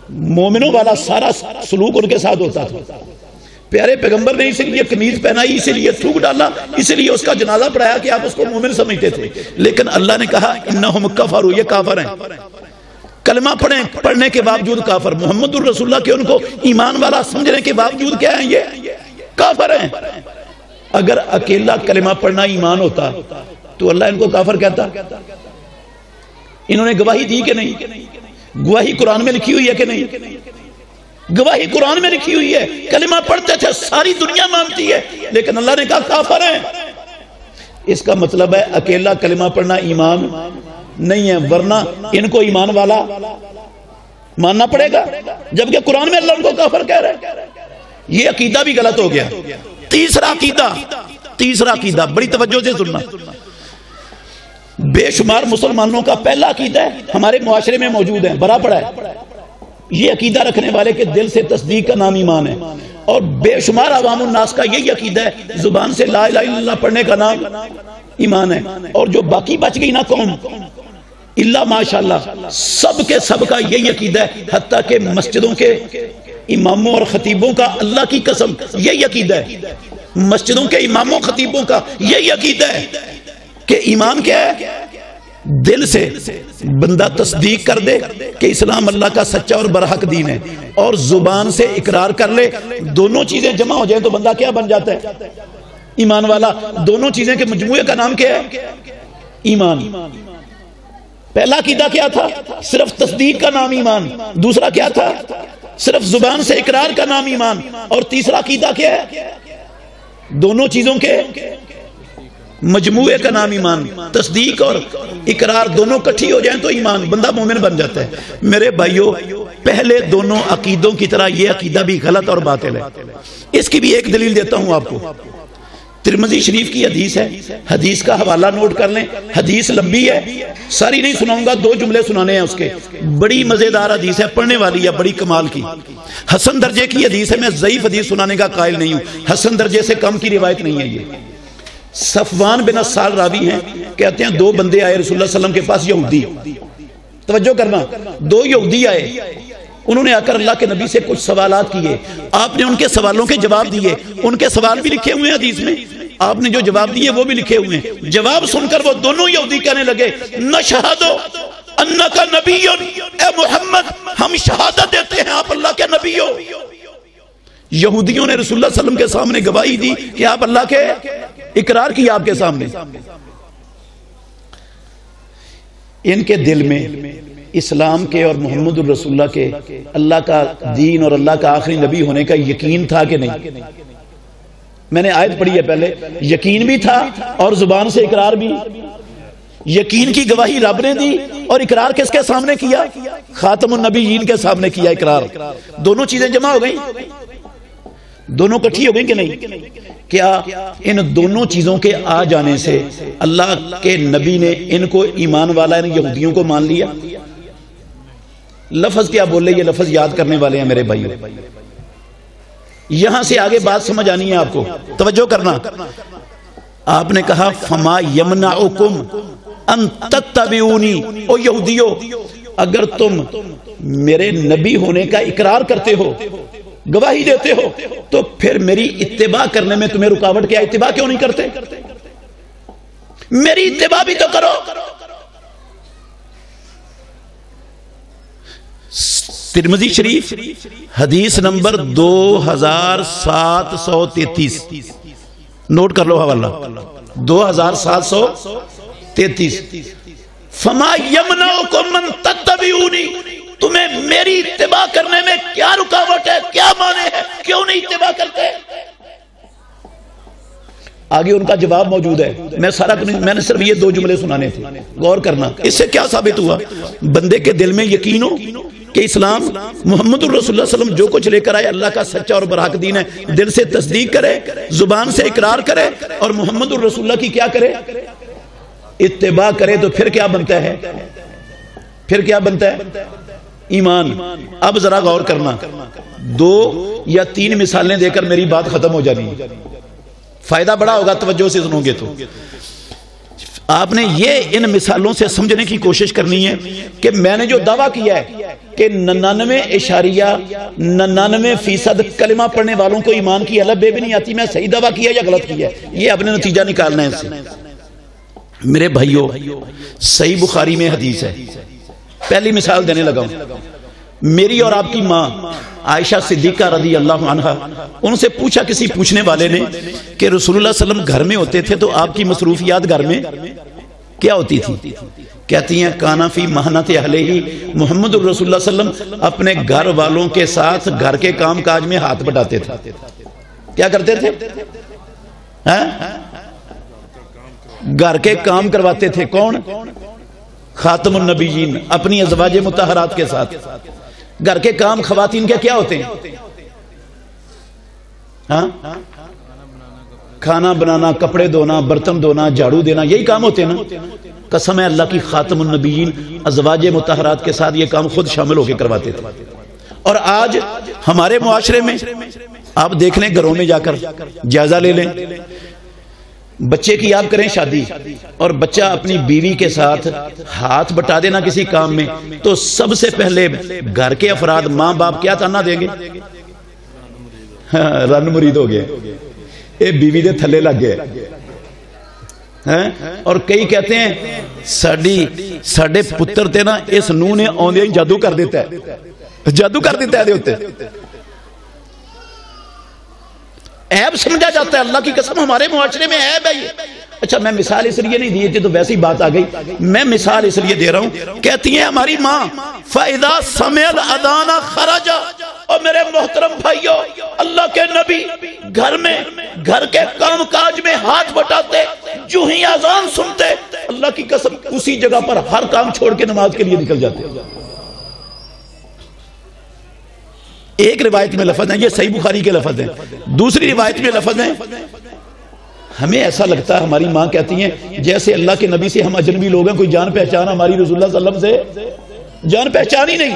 مومنوں والا سارا سلوک ان کے ساتھ ہوتا تھا. پیارے پیغمبر نے اسی لیے قمیض پہنائی, اسی لیے تھوک ڈالا, اسی لیے اس کا جنازہ پڑھایا کہ آپ اس کو مومن سمجھتے تھے. لیکن اللہ نے کہا انہم کفروا, یہ کافر ہیں. کلمہ پڑھنے کے باوجود کافر. محمد الرسول اللہ کے ان کو ایمان والا سمجھنے کے باوجود کیا ہیں؟ یہ کافر ہیں. اگر اکیلا کلمہ پڑھنا ایمان ہوتا تو اللہ ان کو کافر کہتا. انہوں نے گواہی دی کہ نہیں؟ گواہی قرآن میں لکھی ہوئی ہے کہ نہیں؟ گواہی قرآن میں لکھی ہوئی ہے. کلمہ پڑھتے تھے, ساری دنیا مانتی ہے, لیکن اللہ نے کہا کافر ہیں. اس کا مطلب ہے اکیلا کلمہ پڑھنا ایمان نہیں ہے, ورنہ ان کو ایمان والا ماننا پڑے گا, جبکہ قرآن میں اللہ ان کو کافر کہہ رہا ہے. یہ عقیدہ بھی غلط ہو گیا. تیسرا عقیدہ بڑی توجہ سے سننا. بے شمار مسلمانوں کا پہلا عقیدہ ہے, ہمارے معاشرے میں موجود ہے, بھرا پڑا ہے. یہ عقیدہ رکھنے والے کے دل سے تصدیق کا نام ایمان ہے, اور بے شمار عوام الناس کا یہی عقیدہ ہے زبان سے لا الہ الا اللہ پڑھنے کا نام ایمان ہے. اور جو باقی بچ گئی نا قوم, اللہ ماشاءاللہ سب کے سب کا یہی عقیدہ ہے, حتیٰ کہ مسجدوں کے اماموں اور خطیبوں کا اللہ کی قسم یہی عقیدہ ہے. مسجدوں کے اماموں خطیبوں کا یہی عقیدہ ہے کہ ایمان کیا ہے؟ دل سے بندہ تصدیق کر دے کہ اسلام اللہ کا سچا اور برحق دین ہے, اور زبان سے اقرار کر لے. دونوں چیزیں جمع ہو جائیں تو بندہ کیا بن جاتا ہے؟ ایمان والا. دونوں چیزیں کے مجموعے کا نام کیا ہے؟ ایمان. پہلا عقیدہ کیا تھا؟ صرف تصدیق کا نام ایمان. دوسرا کیا تھا؟ صرف زبان سے اقرار کا نام ایمان. اور تیسرا عقیدہ کیا ہے؟ دونوں چیزوں کے مجموعے کا نام ایمان. تصدیق اور اقرار دونوں کٹھی ہو جائیں تو ایمان, بندہ مومن بن جاتا ہے. میرے بھائیوں, پہلے دونوں عقیدوں کی طرح یہ عقیدہ بھی غلط اور باطل ہے. اس کی بھی ایک دلیل دیتا ہوں آپ کو. ترمذی شریف کی حدیث ہے, حدیث کا حوالہ نوٹ کر لیں. حدیث لمبی ہے, ساری نہیں سناؤں گا, 2 جملے سنانے ہیں اس کے. بڑی مزیدار حدیث ہے, پڑھنے والی ہے, بڑی کمال کی. حسن درجے کی حدیث ہے. میں ضعیف حدیث سنانے کا قائل نہیں ہوں, حسن درجے سے کم کی روایت نہیں ہے. یہ صفوان بن اسال راوی ہیں, کہتے ہیں 2 بندے آئے رسول اللہ صلی اللہ علیہ وسلم کے پاس, یہودی. توجہ کرنا, 2 یہودی آئے. انہوں نے آ کر اللہ کے نبی سے کچھ سوالات کیے. آپ نے ان کے سوالوں کے جواب دیے. ان کے سوال بھی لکھے ہوئے ہیں حدیث میں, آپ نے جو جواب دیے وہ بھی لکھے ہوئے ہیں. جواب سن کر وہ دونوں یہودی کہنے لگے نشہد انک نبی, اے محمد ہم شہادت دیتے ہیں آپ اللہ کے نبی ہو. یہودیوں نے رسول اللہ صلی اللہ علیہ وسلم کے سامنے گواہی دی کہ آپ اللہ کے, اقرار کیا آپ کے سامنے. ان کے دل میں اسلام کے اور محمد الرسول اللہ کے, اللہ کا دین اور اللہ کا آخری نبی ہونے کا یقین تھا کہ نہیں؟ میں نے آیت پڑھی ہے پہلے, یقین بھی تھا اور زبان سے اقرار بھی. یقین کی گواہی رب نے دی, اور اقرار کس کے سامنے کیا؟ خاتم النبیین کے سامنے کیا اقرار. دونوں چیزیں جمع ہو گئیں, دونوں کٹھی ہو گئیں کہ نہیں؟ کیا ان دونوں چیزوں کے آ جانے سے اللہ کے نبی نے ان کو ایمان والا ان یہودیوں کو مان لیا؟ لفظ کیا بولے, یہ لفظ یاد کرنے والے ہیں میرے بھائیوں. یہاں سے آگے بات سمجھ آنی ہے آپ کو, توجہ کرنا. آپ نے کہا فما یمنعکم ان تتبعونی, او یہودیو اگر تم میرے نبی ہونے کا اقرار کرتے ہو, گواہی دیتے ہو, تو پھر میری اتباع کرنے میں تمہیں رکاوٹ کیا؟ اتباع کیوں نہیں کرتے؟ میری اتباع بھی تو کرو. ترمذی شریف حدیث نمبر 2733, نوٹ کر لو حوالہ 2733. فما یمنعکم من تتبعونی, تمہیں میری اتباع کرنے میں کیا رکاوٹ ہے, کیا مانے ہے, کیوں نہیں اتباع کرتے؟ آگے ان کا جواب موجود ہے. میں نے صرف یہ 2 جملے سنانے تھے, غور کرنا. اس سے کیا ثابت ہوا؟ بندے کے دل میں یقین ہو کہ اسلام محمد الرسول اللہ صلی اللہ علیہ وسلم جو کچھ لے کر آئے اللہ کا سچا اور برحق دین ہے, دل سے تصدیق کرے, زبان سے اقرار کرے, اور محمد الرسول اللہ کی کیا کرے؟ اتباع کرے. تو پھر کیا بنتا ہے؟ پھر کیا بنتا ہے؟ ایمان. اب ذرا غور کرنا, 2 یا 3 مثالیں دے کر میری بات ختم ہو جانی ہے, فائدہ بڑا ہوگا توجہ سے سنو گے تو. آپ نے یہ ان مثالوں سے سمجھنے کی کوشش کرنی ہے کہ میں نے جو دعویٰ کیا ہے کہ 99.99% کلمہ پڑھنے والوں کو ایمان کی الف بے بھی نہیں آتی, میں صحیح دعویٰ کیا یا غلط کیا ہے, یہ اپنے نتیجہ نکالنا ہے اس سے. میرے بھائیوں, صحیح بخاری میں حدیث ہے, پہلی مثال دینے لگا ہوں. میری اور آپ کی ماں عائشہ صدیقہ رضی اللہ عنہا, ان سے پوچھا کسی پوچھنے والے نے کہ رسول اللہ صلی اللہ علیہ وسلم گھر میں ہوتے تھے تو آپ کی مصروفیات گھر میں کیا ہوتی تھی؟ کہتی ہیں کانا فی محنت اہلہ محمد الرسول اللہ صلی اللہ علیہ وسلم اپنے گھر والوں کے ساتھ گھر کے کام کاج میں ہاتھ بٹاتے تھے. کیا کرتے تھے؟ گھر کے کام کرواتے تھے. کون؟ خاتم النبیین اپنی ازواج مطہرات کے ساتھ. گھر کے کام خواتین کے کیا ہوتے ہیں؟ کھانا بنانا, کپڑے دھونا, برتن دھونا, جھاڑو دینا, یہی کام ہوتے ہیں نا. قسم ہے اللہ کی, خاتم النبیین ازواج مطہرات کے ساتھ یہ کام خود شامل ہو کے کرواتے تھے. اور آج ہمارے معاشرے میں آپ دیکھ لیں, گھروں میں جا کر جائزہ لے لیں, بچے کی آپ کریں شادی اور بچہ اپنی بیوی کے ساتھ ہاتھ بٹا دینا کسی کام میں, تو سب سے پہلے گھر کے افراد ماں باپ کیا تانا دیں گے؟ رن مرید ہو گئے, اے بیوی دے تھلے لگ گئے. اور کئی کہتے ہیں ساڈے پتر تے نا اس نو نے آندے ہی جادو کر دیتا ہے, جادو کر دیتا ہے دے ہوتے. عیب سمجھا جاتا ہے, اللہ کی قسم ہمارے معاشرے میں عیب ہے یہ. اچھا میں مثال اس لیے نہیں دی تھی تو ویسی بات آ گئی, میں مثال اس لیے دے رہا ہوں. کہتی ہیں ہماری ماں فَإِذَا سَمِعَ الْأَذَانَ خَرَجَ. اور میرے محترم بھائیو, اللہ کے نبی گھر میں گھر کے کام کاج میں ہاتھ بٹاتے, جو ہی اذان سنتے اللہ کی قسم اسی جگہ پر ہر کام چھوڑ کے نماز کے لیے نکل جاتے. ایک روایت میں لفظ ہیں, یہ صحیح بخاری کے لفظ ہیں. دوسری روایت میں لفظ ہیں, ہمیں ایسا لگتا ہے, ہماری ماں کہتی ہیں جیسے اللہ کے نبی سے ہم اجنبی لوگ ہیں, کوئی جان پہچان ہماری رسول اللہ صلی اللہ علیہ وسلم سے جان پہچان ہی نہیں.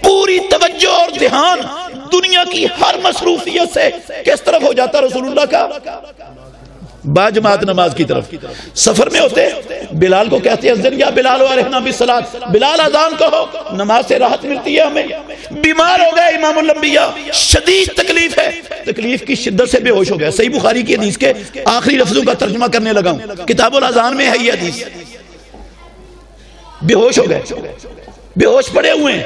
پوری توجہ اور دھیان دنیا کی ہر مصروفیت سے کس طرف ہو جاتا رسول اللہ کا؟ باجماعت نماز کی طرف. سفر میں ہوتے بلال کو کہتے ہیں اذن یا بلال وارحنا بالصلاۃ, بلال اذان کہو, نماز سے راحت ملتی ہے ہمیں. بیمار ہو گئے امام الانبیاء, شدید تکلیف ہے, تکلیف کی شدت سے بے ہوش ہو گیا. صحیح بخاری کی حدیث کے آخری لفظوں کا ترجمہ کرنے لگا ہوں, کتاب الاذان میں ہے یہ حدیث. بے ہوش ہو گئے, بے ہوش پڑے ہوئے ہیں.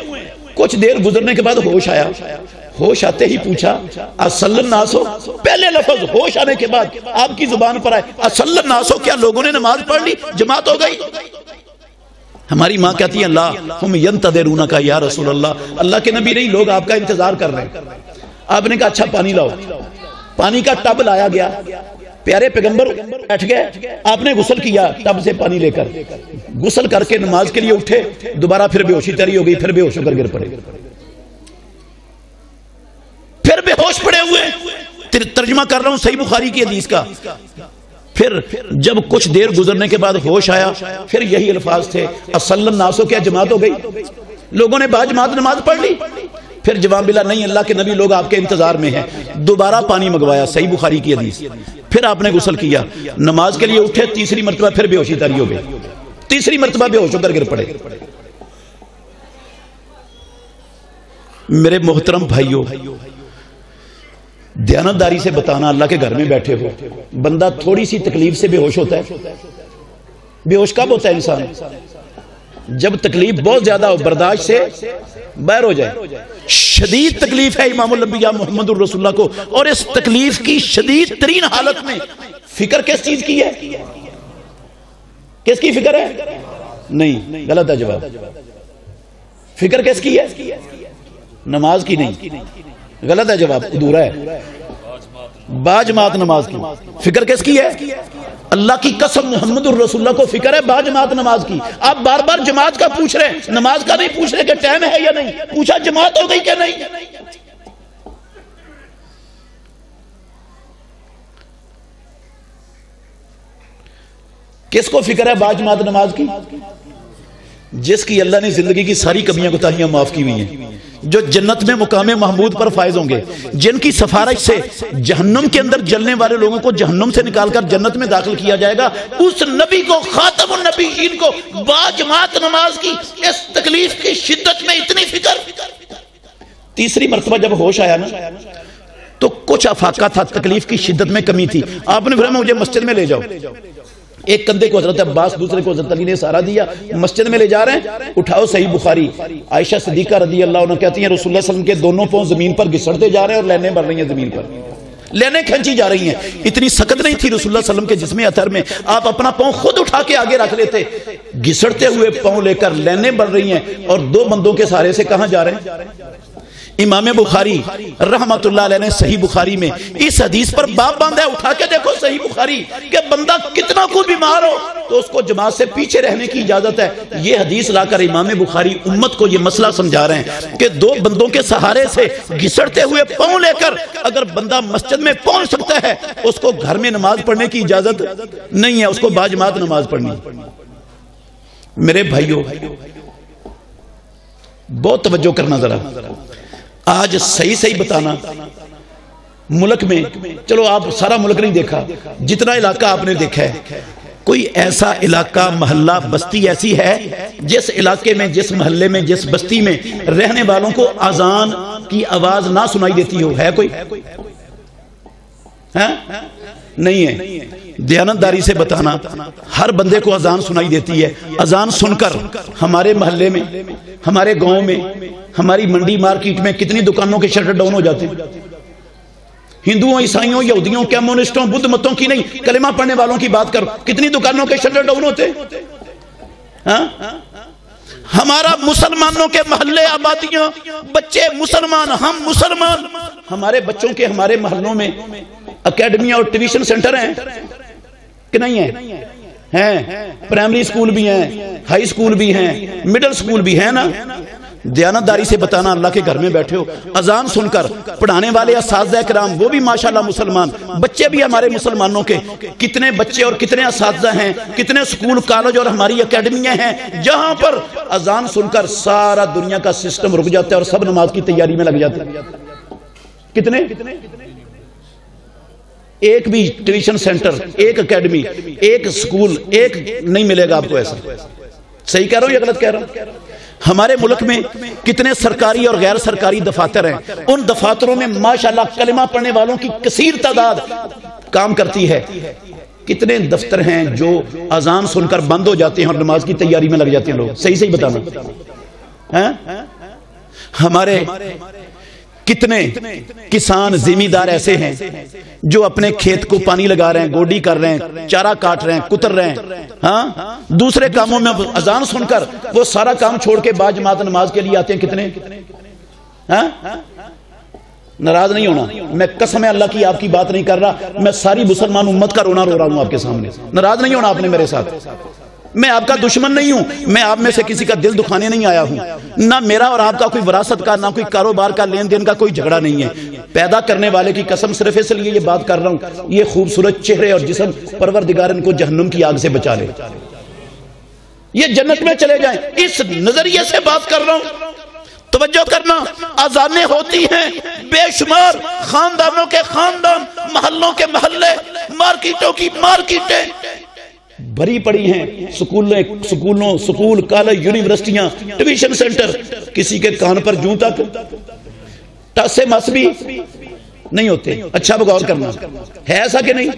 کچھ دیر گزرنے کے بعد ہوش آیا, ہوش آتے ہی پوچھا اصل الناس, پہلے لفظ ہوش آنے کے بعد آپ کی زبان پر آئے اصل الناس, کیا لوگوں نے نماز پڑھ لی, جماعت ہو گئی؟ ہماری ماں کہتی ہے لا ہم ینتظرونک یا رسول اللہ, اللہ کے نبی نہیں, لوگ آپ کا انتظار کر رہے ہیں. آپ نے کہا اچھا پانی لاؤ, پانی کا ٹب لایا گیا, پیارے پیغمبر بیٹھ گئے, آپ نے غسل کیا ٹب سے پانی لے کر, غسل کر کے نماز کے لیے اٹھے, دوبارہ پھر بے ہوشی طری ہو گئی, پھر بے ہوش ہو کر گر پڑے, پھر بے ہوش پڑے ہوئے. ترجمہ کر رہا ہوں صحیح بخاری کی حدیث کا. پھر جب کچھ دیر گزرنے کے بعد ہوش آیا, پھر یہی الفاظ تھے اصل الناس, کیا جماعت ہو گئی, لوگوں نے باجماعت نماز پڑھ لی؟ پھر جواب ملا نہیں, اللہ کے نبی لوگ آپ کے انتظار میں ہیں. دوبارہ پانی منگوایا, صحیح بخاری کی حدیث. پھر آپ نے غسل کیا, نماز کے لیے اٹھے, تیسری مرتبہ پھر بے ہوشی طاری ہو گئی, تیسری مرتبہ بے ہوش ہو کر گر پڑے. میرے محترم بھائیو, دیانتداری سے بتانا, اللہ کے گھر میں بیٹھے ہو, بندہ تھوڑی سی تکلیف سے بے ہوش ہوتا ہے. بے ہوش کب ہوتا ہے انسان؟ جب تکلیف بہت زیادہ ہو, برداشت سے باہر ہو جائے. شدید تکلیف ہے امام الانبیاء محمد الرسول اللہ کو, اور اس تکلیف کی شدید ترین حالت میں فکر کس چیز کی ہے؟ کس کی فکر ہے؟ نہیں, غلط ہے جواب. فکر کس کی ہے؟ نماز کی نہیں, غلط ہے جواب, ادھورا ہے. باجماعت نماز کی. فکر کس کی ہے؟ اللہ کی قسم محمد الرسول اللہ کو فکر ہے باجماعت نماز کی. آپ بار بار جماعت کا پوچھ رہے ہیں, نماز کا نہیں پوچھ رہے کہ ٹائم ہے یا نہیں, پوچھا جماعت ہو گئی کہ نہیں. کس کو فکر ہے باجماعت نماز کی؟ جس کی اللہ نے زندگی کی ساری کمیاں کوتاہیاں معاف کی ہوئی ہیں، جو جنت میں مقام محمود پر فائز ہوں گے، جن کی سفارش سے جہنم کے اندر جلنے والے لوگوں کو جہنم سے نکال کر جنت میں داخل کیا جائے گا، اس نبی کو، خاتم النبیین کو باجماعت نماز کی اس تکلیف کی شدت میں اتنی فکر۔ تیسری مرتبہ جب ہوش آیا نا تو کچھ افاقہ تھا، تکلیف کی شدت میں کمی تھی، آپ نے فرمایا مجھے مسجد میں لے جاؤ۔ ایک کندھے کو حضرت عباس، دوسرے کو حضرت علی نے سہارا دیا، مسجد میں لے جا رہے ہیں، اٹھاؤ۔ صحیح بخاری، عائشہ صدیقہ رضی اللہ عنہ کہتی ہیں رسول اللہ صلی اللہ علیہ وسلم کے دونوں پاؤں زمین پر گھسڑتے جا رہے ہیں اور لینیں بڑھ رہی ہیں زمین پر، لینیں کھنچی جا رہی ہیں۔ اتنی سخت نہیں تھی رسول اللہ صلی اللہ علیہ وسلم کے جسم اطہر میں، آپ اپنا پاؤں خود اٹھا کے آگے رکھ لیتے، گھسڑتے ہوئے پاؤں لے کر لینیں بڑھ رہی ہیں، اور دو بندوں کے سہارے سے کہاں جا رہے ہیں؟ امام بخاری رحمت اللہ علیہ نے صحیح بخاری میں اس حدیث پر باب باندھا ہے، اٹھا کے دیکھو صحیح بخاری، کہ بندہ کتنا کو بیمار ہو تو اس کو جماعت سے پیچھے رہنے کی اجازت ہے۔ یہ حدیث لا کر امام بخاری امت کو یہ مسئلہ سمجھا رہے ہیں کہ دو بندوں کے سہارے سے گھسڑتے ہوئے پاؤں لے کر اگر بندہ مسجد میں پہنچ سکتا ہے، اس کو گھر میں نماز پڑھنے کی اجازت نہیں ہے، اس کو باجماعت نماز پڑھنی۔ میرے بھائیوں بہت توجہ کرنا ذرا، آج صحیح بتانا، ملک میں، چلو آپ سارا ملک نہیں دیکھا، جتنا علاقہ آپ نے دیکھا ہے، کوئی ایسا علاقہ، محلہ، بستی ایسی ہے جس علاقے میں، جس محلے میں، جس بستی میں رہنے والوں کو اذان کی آواز نہ سنائی دیتی ہو؟ ہے کوئی؟ نہیں ہے۔ دیانتداری سے بتانا، ہر بندے کو اذان سنائی دیتی ہے۔ اذان سن کر ہمارے محلے میں، ہمارے گاؤں میں، ہماری منڈی مارکیٹ میں کتنی دکانوں کے شٹر ڈاؤن ہو جاتے ہیں۔ ہندوؤں، عیسائیوں، یہودیوں، کمیونسٹوں، بدھ متوں کی نہیں، کلمہ پڑھنے والوں کی بات کرو، کتنی دکانوں کے شٹر ڈاؤن ہوتے ہیں۔ ہمارا مسلمانوں کے محلے، آبادیاں، بچے مسلمان، ہم مسلمان، ہمارے بچوں کے ہمارے محلوں میں اکیڈمیاں اور ٹیوشن سینٹر ہیں کہ نہیں ہیں؟ پرائمری سکول بھی ہیں، ہائی سکول بھی ہیں، مڈل سکول بھی ہیں نا۔ دیانتداری سے بتانا، اللہ کے گھر میں بیٹھے ہو، اذان سن کر پڑھانے والے اساتذہ کرام وہ بھی ماشاءاللہ مسلمان، بچے بھی ہمارے مسلمانوں کے، کتنے بچے اور کتنے اساتذہ ہیں، کتنے سکول، کالج اور ہماری اکیڈمیاں ہیں جہاں پر اذان سن کر سارا دنیا کا سسٹم رک جاتا ہے اور سب نماز کی تیاری میں لگ جاتے ہیں۔ کتنے؟ ایک بھی ٹیوشن سینٹر، ایک اکیڈمی، ایک سکول، ایک نہیں ملے گا آپ کو ایسا۔ صحیح کہہ رہا ہوں یا غلط کہہ رہا ہوں؟ ہمارے ملک میں کتنے سرکاری اور غیر سرکاری دفاتر ہیں، ان دفاتروں میں ماشاءاللہ کلمہ پڑھنے والوں کی کثیر تعداد کام کرتی ہے۔ کتنے دفتر ہیں جو اذان سن کر بند ہو جاتے ہیں اور نماز کی تیاری میں لگ جاتے ہیں لوگ؟ صحیح بتانا۔ ہمارے کتنے کسان، زمیندار ایسے ہیں جو اپنے کھیت کو پانی لگا رہے ہیں، گوڈی کر رہے ہیں، چارہ کاٹ رہے ہیں، کتر رہے ہیں، دوسرے کاموں میں اذان سن کر وہ سارا کام چھوڑ کے باجماعت نماز کے لیے آتے ہیں۔ کتنے؟ ناراض نہیں ہونا، میں قسم اللہ کی آپ کی بات نہیں کر رہا، میں ساری مسلمان امت کا رونا رو رہا ہوں آپ کے سامنے۔ ناراض نہیں ہونا آپ نے میرے ساتھ، میں آپ کا دشمن نہیں ہوں، میں آپ میں سے کسی کا دل دکھانے نہیں آیا ہوں، نہ میرا اور آپ کا کوئی وراثت کا، نہ کوئی کاروبار کا، لین دین کا کوئی جھگڑا نہیں ہے۔ پیدا کرنے والے کی قسم صرف اس لیے یہ بات کر رہا ہوں، یہ خوبصورت چہرے اور جسم پروردگار ان کو جہنم کی آگ سے بچا لے، یہ جنت میں چلے جائیں، اس نظریے سے بات کر رہا ہوں۔ توجہ کرنا، اذانیں ہوتی ہیں بے شمار، خاندانوں کے خاندان، محلوں کے محلے، مارکیٹوں کی مارکیٹیں بھری پڑی ہیں، سکول، کالج، یونیورسٹیاں، ٹیوشن سینٹر، کسی کے کان پر جوں تک ٹاسے مس بھی نہیں ہوتے۔ اچھا غور کرنا، ہے ایسا کہ نہیں؟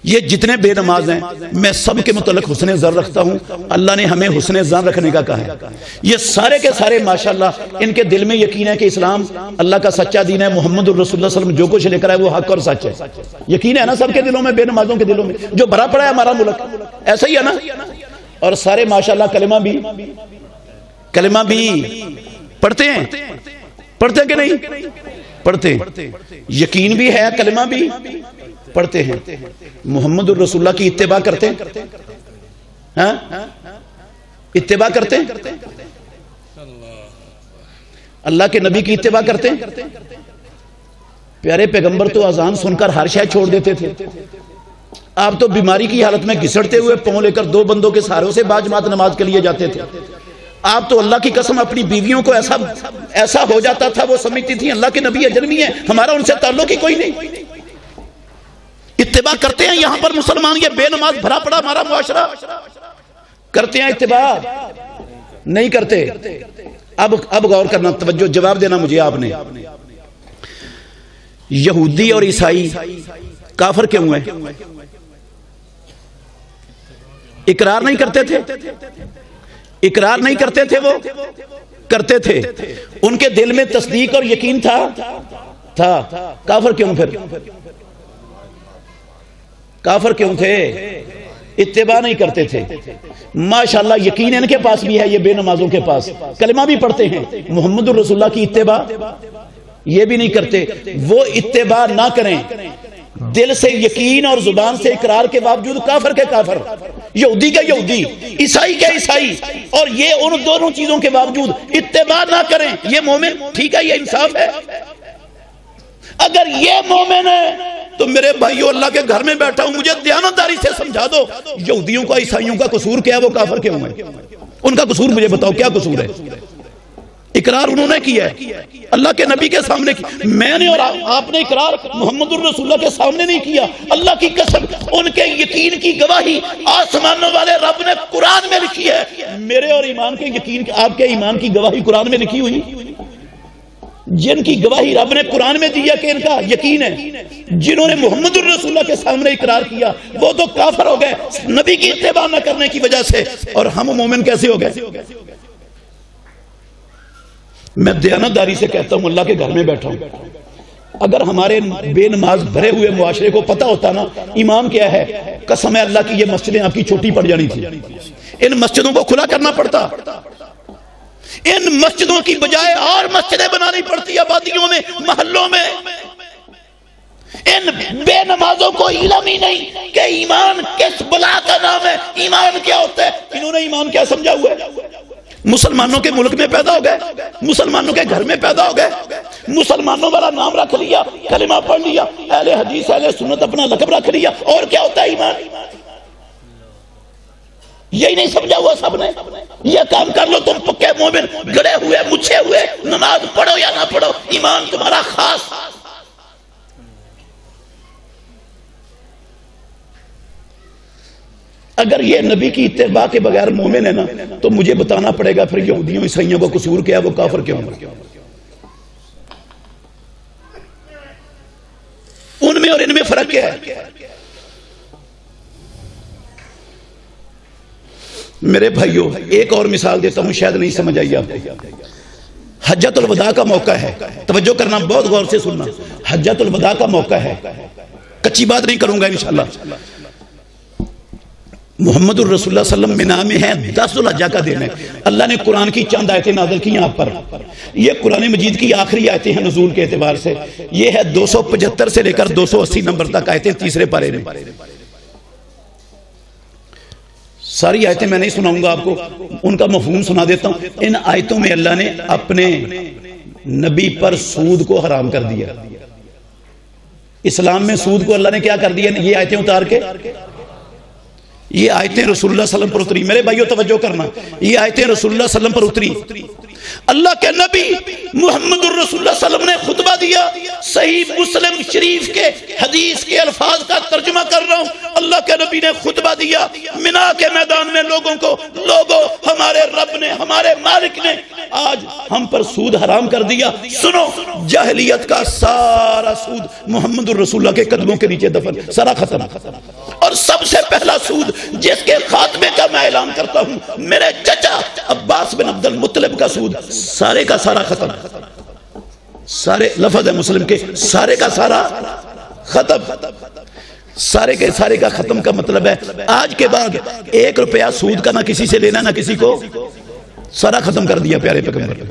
یہ جتنے بے نماز ہیں، میں سب کے متعلق حسن ظن رکھتا ہوں، اللہ نے ہمیں حسن ظن رکھنے کا کہا ہے۔ یہ سارے کے سارے ماشاءاللہ ان کے دل میں یقین ہے کہ اسلام اللہ کا سچا دین ہے، محمد الرسول اللہ صلی اللہ علیہ وسلم جو کچھ لے کر آئے وہ حق اور سچ ہے۔ یقین ہے نا سب کے دلوں میں، بے نمازوں کے دلوں میں، جو بھرا پڑا ہے ہمارا ملک، ایسا ہی ہے نا؟ اور سارے ماشاءاللہ کلمہ بھی پڑھتے ہیں کہ نہیں؟ پڑھتے ہیں، یقین بھی ہے، کلمہ بھی پڑھتے ہیں، محمد الرسول اللہ کی اتباع کرتے ہیں، اتباع کرتے ہیں، اللہ کے نبی کی اتباع کرتے ہیں۔ پیارے پیغمبر تو اذان سن کر ہر شے چھوڑ دیتے تھے، آپ تو بیماری کی حالت میں گھسڑتے ہوئے پاؤں لے کر 2 بندوں کے سہاروں سے باجماعت نماز کے لیے جاتے تھے. آپ تو اللہ کی قسم اپنی بیویوں کو ایسا ہو جاتا تھا، وہ سمجھتی تھی اللہ کے نبی اجنبی ہیں، ہمارا ان سے تعلق ہی کوئی نہیں. اتباع کرتے ہیں یہاں پر مسلمان، یہ بے نماز بھرا پڑا ہمارا معاشرہ. کرتے ہیں اتباع؟ نہیں کرتے. اب غور کرنا، توجہ، جواب دینا مجھے آپ نے. یہودی اور عیسائی کافر کیوں ہیں؟ اقرار نہیں کرتے تھے؟ اقرار نہیں کرتے تھے؟ وہ کرتے تھے. ان کے دل میں تصدیق اور یقین تھا. کافر کیوں؟ پھر کافر کیوں تھے؟ اتباع نہیں کرتے تھے. ماشاءاللہ یقین ان کے پاس بھی ہے، یہ بے نمازوں کے پاس کلمہ بھی پڑھتے ہیں، محمد الرسول اللہ کی اتباع یہ بھی نہیں کرتے. وہ اتباع نہ کریں، دل سے یقین اور زبان سے اقرار کے باوجود کافر کے کافر، یہودی کے یہودی، عیسائی کے عیسائی، اور یہ ان دونوں چیزوں کے باوجود اتباع نہ کریں، یہ مومن ٹھیک ہے؟ یہ انصاف ہے؟ اگر یہ مومن ہے تو میرے بھائیو اللہ کے گھر میں بیٹھا ہوں، مجھے دیانتداری سے سمجھا دو یہودیوں کا عیسائیوں کا قصور کیا ہے، وہ کافر کیوں ہیں؟ ان کا قصور مجھے بتاؤ، کیا قصور ہے؟ اقرار انہوں نے کیا ہے اللہ کے نبی کے سامنے کی. میں نے اور آپ نے اقرار محمد الرسول اللہ کے سامنے نہیں کیا. اللہ کی قسم ان کے یقین کی گواہی آسمانوں والے رب نے قرآن میں لکھی ہے. میرے اور ایمان کے یقین، آپ کے ایمان کی گواہی قرآن میں لکھی ہوئی، جن کی گواہی رب نے قرآن میں دی ہے کہ ان کا یقین ہے، جنہوں نے محمد الرسول اللہ کے سامنے اقرار کیا وہ تو کافر ہو گئے نبی کی اتباع نہ کرنے کی وجہ سے. اور ہم مومن کیسے ہو گئے؟ میں دیانتداری سے کہتا ہوں، اللہ کے گھر میں بیٹھا ہوں، اگر ہمارے بے نماز بھرے ہوئے معاشرے کو پتہ ہوتا نا ایمان کیا ہے، قسم ہے اللہ کی یہ مسجدیں آپ کی چھوٹی پڑ جانی تھی. ان مسجدوں کو کھلا کرنا پڑتا. ان مسجدوں کی بجائے اور مسجدیں بنانی پڑتی آبادیوں میں، محلوں میں. ان بے نمازوں کو علم ہی نہیں کہ ایمان کس بلا کا نام ہے، ایمان کیا ہوتا ہے. انہوں نے ایمان کیا سمجھا ہوا ہے؟ مسلمانوں کے ملک میں پیدا ہو گئے، مسلمانوں کے گھر میں پیدا ہو گئے، مسلمانوں والا نام رکھ لیا، کلمہ پڑھ لیا، اہل حدیث اہل سنت اپنا لقب رکھ لیا. اور کیا ہوتا ہے ایمان؟ یہی نہیں سمجھا ہوا سب نے. یہ کام کر لو تم پکے مومن، گڑے ہوئے مچھے ہوئے، نماز پڑھو یا نہ پڑھو، ایمان تمہارا خاص. اگر یہ نبی کی اتباع کے بغیر مومن ہے نا تو مجھے بتانا پڑے گا پھر یہودیوں عیسائیوں کو قصور کیا، وہ کافر کیوں؟ ان میں اور ان میں فرق کیا ہے؟ میرے بھائیوں ایک اور مثال دیتا ہوں، شاید نہیں سمجھ آئی آپ کو. حجۃ الوداع کا موقع ہے، توجہ کرنا، بہت غور سے سننا. حجۃ الوداع کا موقع ہے، کچی بات نہیں کروں گا انشاءاللہ. محمد الرسول اللہ صلی اللہ علیہ وسلم منام میں ہے 10 ذوالحجہ کا دن ہے. اللہ نے قرآن کی چند آیتیں نازل کی یہاں پر. یہ قرآن مجید کی آخری آیتیں ہیں نزول کے اعتبار سے. یہ ہے 275 سے لے کر 280 نمبر تک آیتیں تیسرے پارے میں. ساری آیتیں میں نہیں سناؤں گا آپ کو، ان کا مفہوم سنا دیتا ہوں. ان آیتوں میں اللہ نے اپنے نبی پر سود کو حرام کر دیا. اسلام میں سود کو اللہ نے کیا کر دیا؟ یہ آیتیں اتار کے یہ آیتیں رسول اللہ صلی اللہ علیہ وسلم پر اتری. میرے بھائیو توجہ کرنا، یہ آیتیں رسول اللہ صلی اللہ علیہ وسلم پر اتری. اللہ کے نبی محمد الرسول اللہ صلی اللہ علیہ وسلم نے خطبہ دیا. صحیح مسلم شریف کے حدیث کے الفاظ کا ترجمہ کر رہا ہوں. اللہ کے نبی نے خطبہ دیا منا کے میدان میں لوگوں کو، لوگوں ہمارے رب نے، ہمارے مالک نے آج ہم پر سود حرام کر دیا. سنو، جاہلیت کا سارا سود محمد الرسول اللہ کے قدموں کے نیچے دفن، سارا ختم. اور سب سے پہلا سود جس کے خاتمے کا میں اعلان کرتا ہوں، میرے چچا عباس بن عبد المطلب کا سود سارے کا سارا ختم. سارے لفظ ہے مسلم کے، سارے کا سارا ختم. سارے کے سارے کا ختم کا مطلب ہے آج کے بعد 1 روپیہ سود کا نہ کسی سے لینا نہ کسی کو، سارا ختم کر دیا پیارے پیغمبر.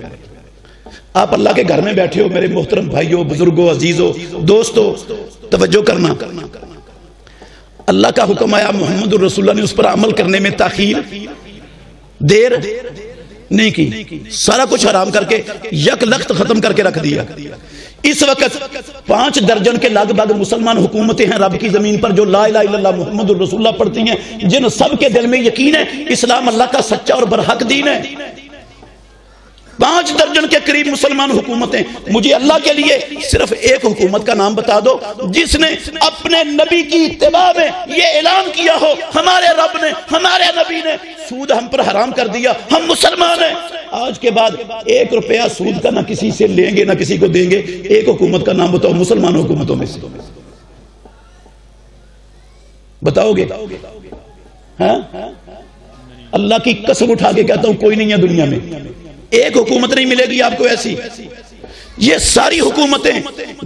آپ اللہ کے گھر میں بیٹھے ہو میرے محترم بھائیوں، بزرگوں، عزیزوں، دوستوں، توجہ کرنا. اللہ کا حکم آیا، محمد الرسول اللہ نے اس پر عمل کرنے میں تاخیر، دیر نہیں کی. سارا کچھ حرام کر کے یک لخت ختم کر کے رکھ دیا. اس وقت 5 درجن کے لگ بھگ مسلمان حکومتیں ہیں رب کی زمین پر جو لا الہ الا اللہ محمد الرسول اللہ پڑھتی ہیں، جن سب کے دل میں یقین ہے اسلام اللہ کا سچا اور برحق دین ہے۔ 5 درجن کے قریب مسلمان حکومتیں۔ مجھے اللہ کے لیے صرف ایک حکومت کا نام بتا دو جس نے اپنے نبی کی اتباع میں یہ اعلان کیا ہو ہمارے رب نے، ہمارے نبی نے سود ہم پر حرام کر دیا، ہم مسلمان ہیں، آج کے بعد 1 روپیہ سود کا نہ کسی سے لیں گے نہ کسی کو دیں گے۔ ایک حکومت کا نام بتاؤ مسلمان حکومتوں میں سے، بتاؤ گے؟ ہاں، اللہ کی قسم اٹھا کے کہتا ہوں کوئی نہیں ہے دنیا میں، ایک حکومت نہیں ملے گی آپ کو ایسی۔ یہ ساری حکومتیں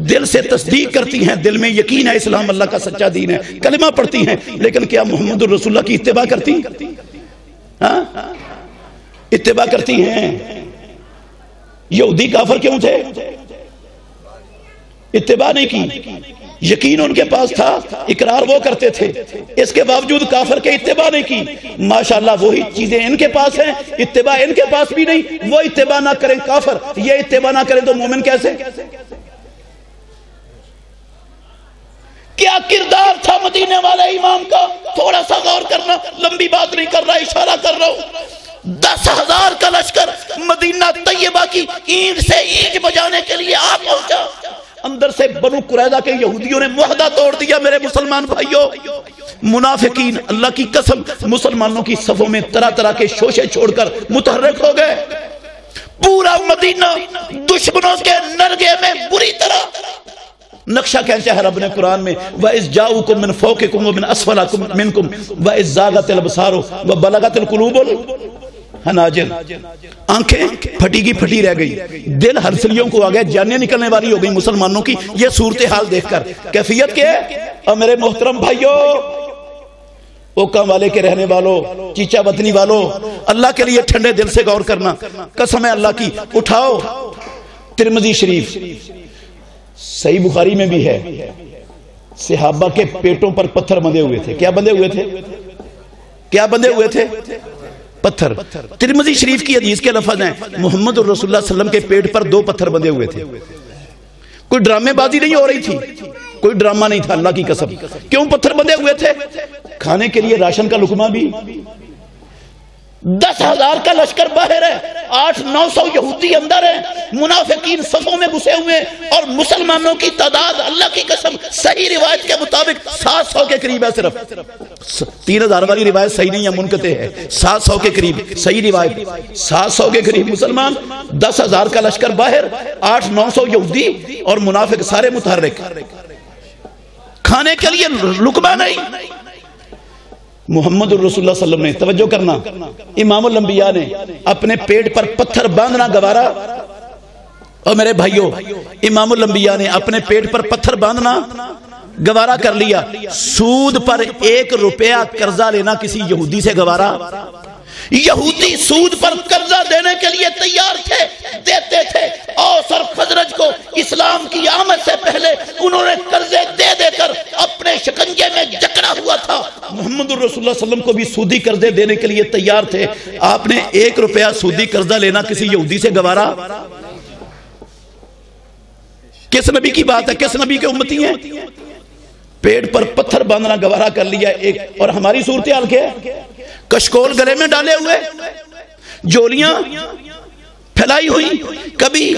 دل سے تصدیق کرتی ہیں، دل میں یقین ہے اسلام اللہ کا سچا دین ہے، کلمہ پڑھتی ہیں، لیکن کیا محمد الرسول اللہ کی اتباع کرتی ہیں؟ ہاں، اتباع کرتی ہیں۔ یہودی کافر کیوں تھے؟ اتباع نہیں کی، یقین ان کے پاس تھا، اقرار وہ کرتے تھے، اس کے باوجود کافر کے اتباع نہیں کی۔ ماشاءاللہ وہی چیزیں ان کے پاس ہیں، اتباع ان کے پاس بھی نہیں، وہ اتباع نہ کریں کافر، یہ اتباع نہ کریں تو مومن کیسے؟ کیا کردار تھا مدینے والے امام کا؟ تھوڑا سا غور کرنا، لمبی بات نہیں کر رہا، اشارہ کر رہا ہوں۔ 10,000 کا لشکر مدینہ طیبہ کی اینٹ سے اینٹ بجانے کے لیے آ پہنچا، اندر سے بنو قریظہ کے یہودیوں نے معاہدہ توڑ دیا۔ میرے مسلمان بھائیوں، منافقین اللہ کی قسم مسلمانوں کی صفوں میں طرح طرح کے شوشے چھوڑ کر متحرک ہو گئے، پورا مدینہ دشمنوں کے نرگے میں بری طرح نقشہ کھینچا ہے رب نے قرآن میں۔ وَإِذْ جَاءُوكُم مِّن فَوْقِكُم وَمِنْ أَسْفَلَ مِنكُم وَإِذْ زَاغَتِ الْأَبْصَارُ وَبَلَغَتِ الْقُلُوبُ الْحَنَاجِرَ۔ آنکھیں پھٹی کی پھٹی رہ گئی، دل ہرسلیوں کو آ گئے، جانیں نکلنے والی ہو گئی مسلمانوں کی یہ صورتحال دیکھ کر۔ کیفیت کیا ہے؟ اور میرے محترم بھائیوں، اوکا والے کے رہنے والوں، چیچا وطنی والوں، اللہ کے لیے ٹھنڈے دل سے غور کرنا، قسم ہے اللہ کی، اٹھاؤ ترمذی شریف، صحیح بخاری میں بھی ہے، صحابہ کے پیٹوں پر پتھر بندھے ہوئے تھے۔ کیا بندھے ہوئے تھے؟ کیا بندھے ہوئے تھے؟ پتھر۔ ترمذی شریف کی حدیث کے لفظ ہیں محمد الرسول اللہ صلی اللہ علیہ وسلم کے پیٹ پر 2 پتھر بندھے ہوئے تھے۔ کوئی ڈرامے بازی نہیں ہو رہی تھی، کوئی ڈرامہ نہیں تھا، اللہ کی قسم۔ کیوں پتھر بندھے ہوئے تھے؟ کھانے کے لیے راشن کا لقمہ بھی۔ 10,000 کا لشکر باہر ہے، 800-900 یہودی اندر ہیں، منافقین صفوں میں گھسے ہوئے، اور مسلمانوں کی تعداد اللہ کی قسم صحیح روایت کے مطابق 700 کے قریب ہے۔ صرف 3,000 والی روایت صحیح نہیں ہے، منقطع ہے، 700 کے قریب صحیح روایت، 700 کے قریب مسلمان، 10,000 کا لشکر باہر، 800-900 یہودی اور منافق سارے متحرک، کھانے کے لیے لقمہ نہیں۔ محمد الرسول اللہ صلی اللہ علیہ وسلم نے، توجہ کرنا، امام الانبیاء نے اپنے پیٹ پر پتھر باندھنا گوارا، اور میرے بھائیوں امام الانبیاء نے اپنے پیٹ پر پتھر باندھنا گوارا کر لیا، سود پر 1 روپیہ قرضہ لینا کسی یہودی سے گوارا؟ یہودی سود پر قرضہ دینے کے لیے تیار تھے، دیتے تھے۔ اوس اور خزرج کو اسلام کی آمد سے پہلے انہوں نے قرضے دے دے کر اپنے شکنجے میں جکڑا ہوا تھا۔ محمد الرسول اللہ صلی اللہ علیہ وسلم کو بھی سودی قرضے دینے کے لیے تیار تھے، آپ نے 1 روپیہ سودی قرضہ لینا کسی یہودی سے گوارا؟ کس نبی کی بات ہے؟ کس نبی کے امتی ہیں؟ پیٹ پر پتھر باندھنا گوارا کر لیا ایک، اور ہماری صورتحال کیا ہے؟ کشکول گلے میں ڈالے ہوئے، جولیاں پھیلائی ہوئی، کبھی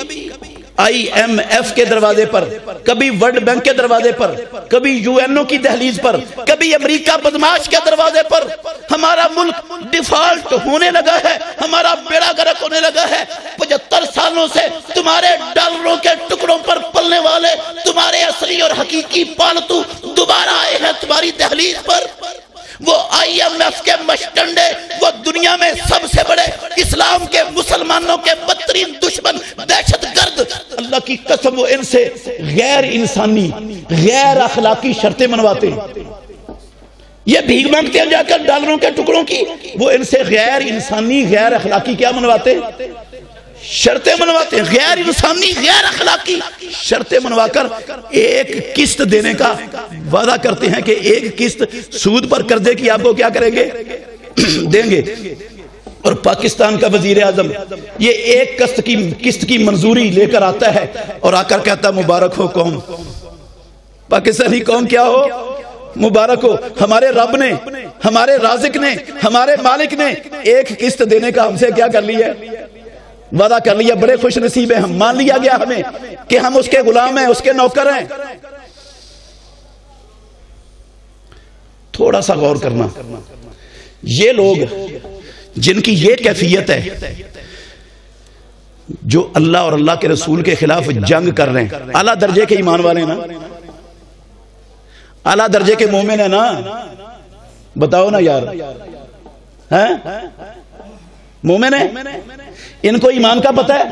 IMF کے دروازے پر، کبھی ورلڈ بینک کے دروازے پر، کبھی UNO کی دہلیز پر، کبھی امریکہ بدماش کے دروازے پر۔ ہمارا ملک ڈیفالٹ ہونے لگا ہے، ہمارا بیڑا غرق ہونے لگا ہے۔ 75 سالوں سے تمہارے ڈالروں کے ٹکڑوں پر پلنے والے تمہارے اصلی اور حقیقی پالتو دوبارہ آئے ہیں تمہاری دہلیز پر۔ وہ IMF کے مشٹنڈے، وہ دنیا میں سب سے بڑے اسلام کے مسلمانوں کے بدترین دشمن دہشت گرد، اللہ کی قسم وہ ان سے غیر انسانی غیر اخلاقی شرطیں منواتے ہیں۔ یہ بھیک مانگتے ہیں جا کر ڈالروں کے ٹکڑوں کی، وہ ان سے غیر انسانی غیر اخلاقی کیا منواتے ہیں؟ شرطیں منواتے ہیں، غیر انسانی غیر اخلاقی شرطیں منوا کر ایک قسط دینے کا وعدہ کرتے ہیں کہ ایک قسط سود پر قرضے کی آپ کو کیا کریں گے؟ دیں گے۔ اور پاکستان کا وزیر اعظم یہ ایک قسط کی منظوری لے کر آتا ہے اور آ کر کہتا مبارک ہو قوم، پاکستانی قوم کیا ہو؟ مبارک ہو، ہمارے رب نے، ہمارے رازق نے، ہمارے مالک نے ایک قسط دینے کا ہم سے کیا کر لیا ہے؟ وعدہ کر لیا۔ بڑے خوش نصیب ہیں ہم، مان لیا گیا ہمیں کہ ہم اس کے غلام ہیں، اس کے نوکر ہیں۔ تھوڑا سا غور کرنا، یہ لوگ جن کی یہ کیفیت ہے، جو اللہ اور اللہ کے رسول کے خلاف جنگ کر رہے ہیں، اعلیٰ درجے کے ایمان والے نا، اعلیٰ درجے کے مومن ہیں نا، بتاؤ نا یار، مومن ہیں؟ ان کو ایمان کا پتہ ہے؟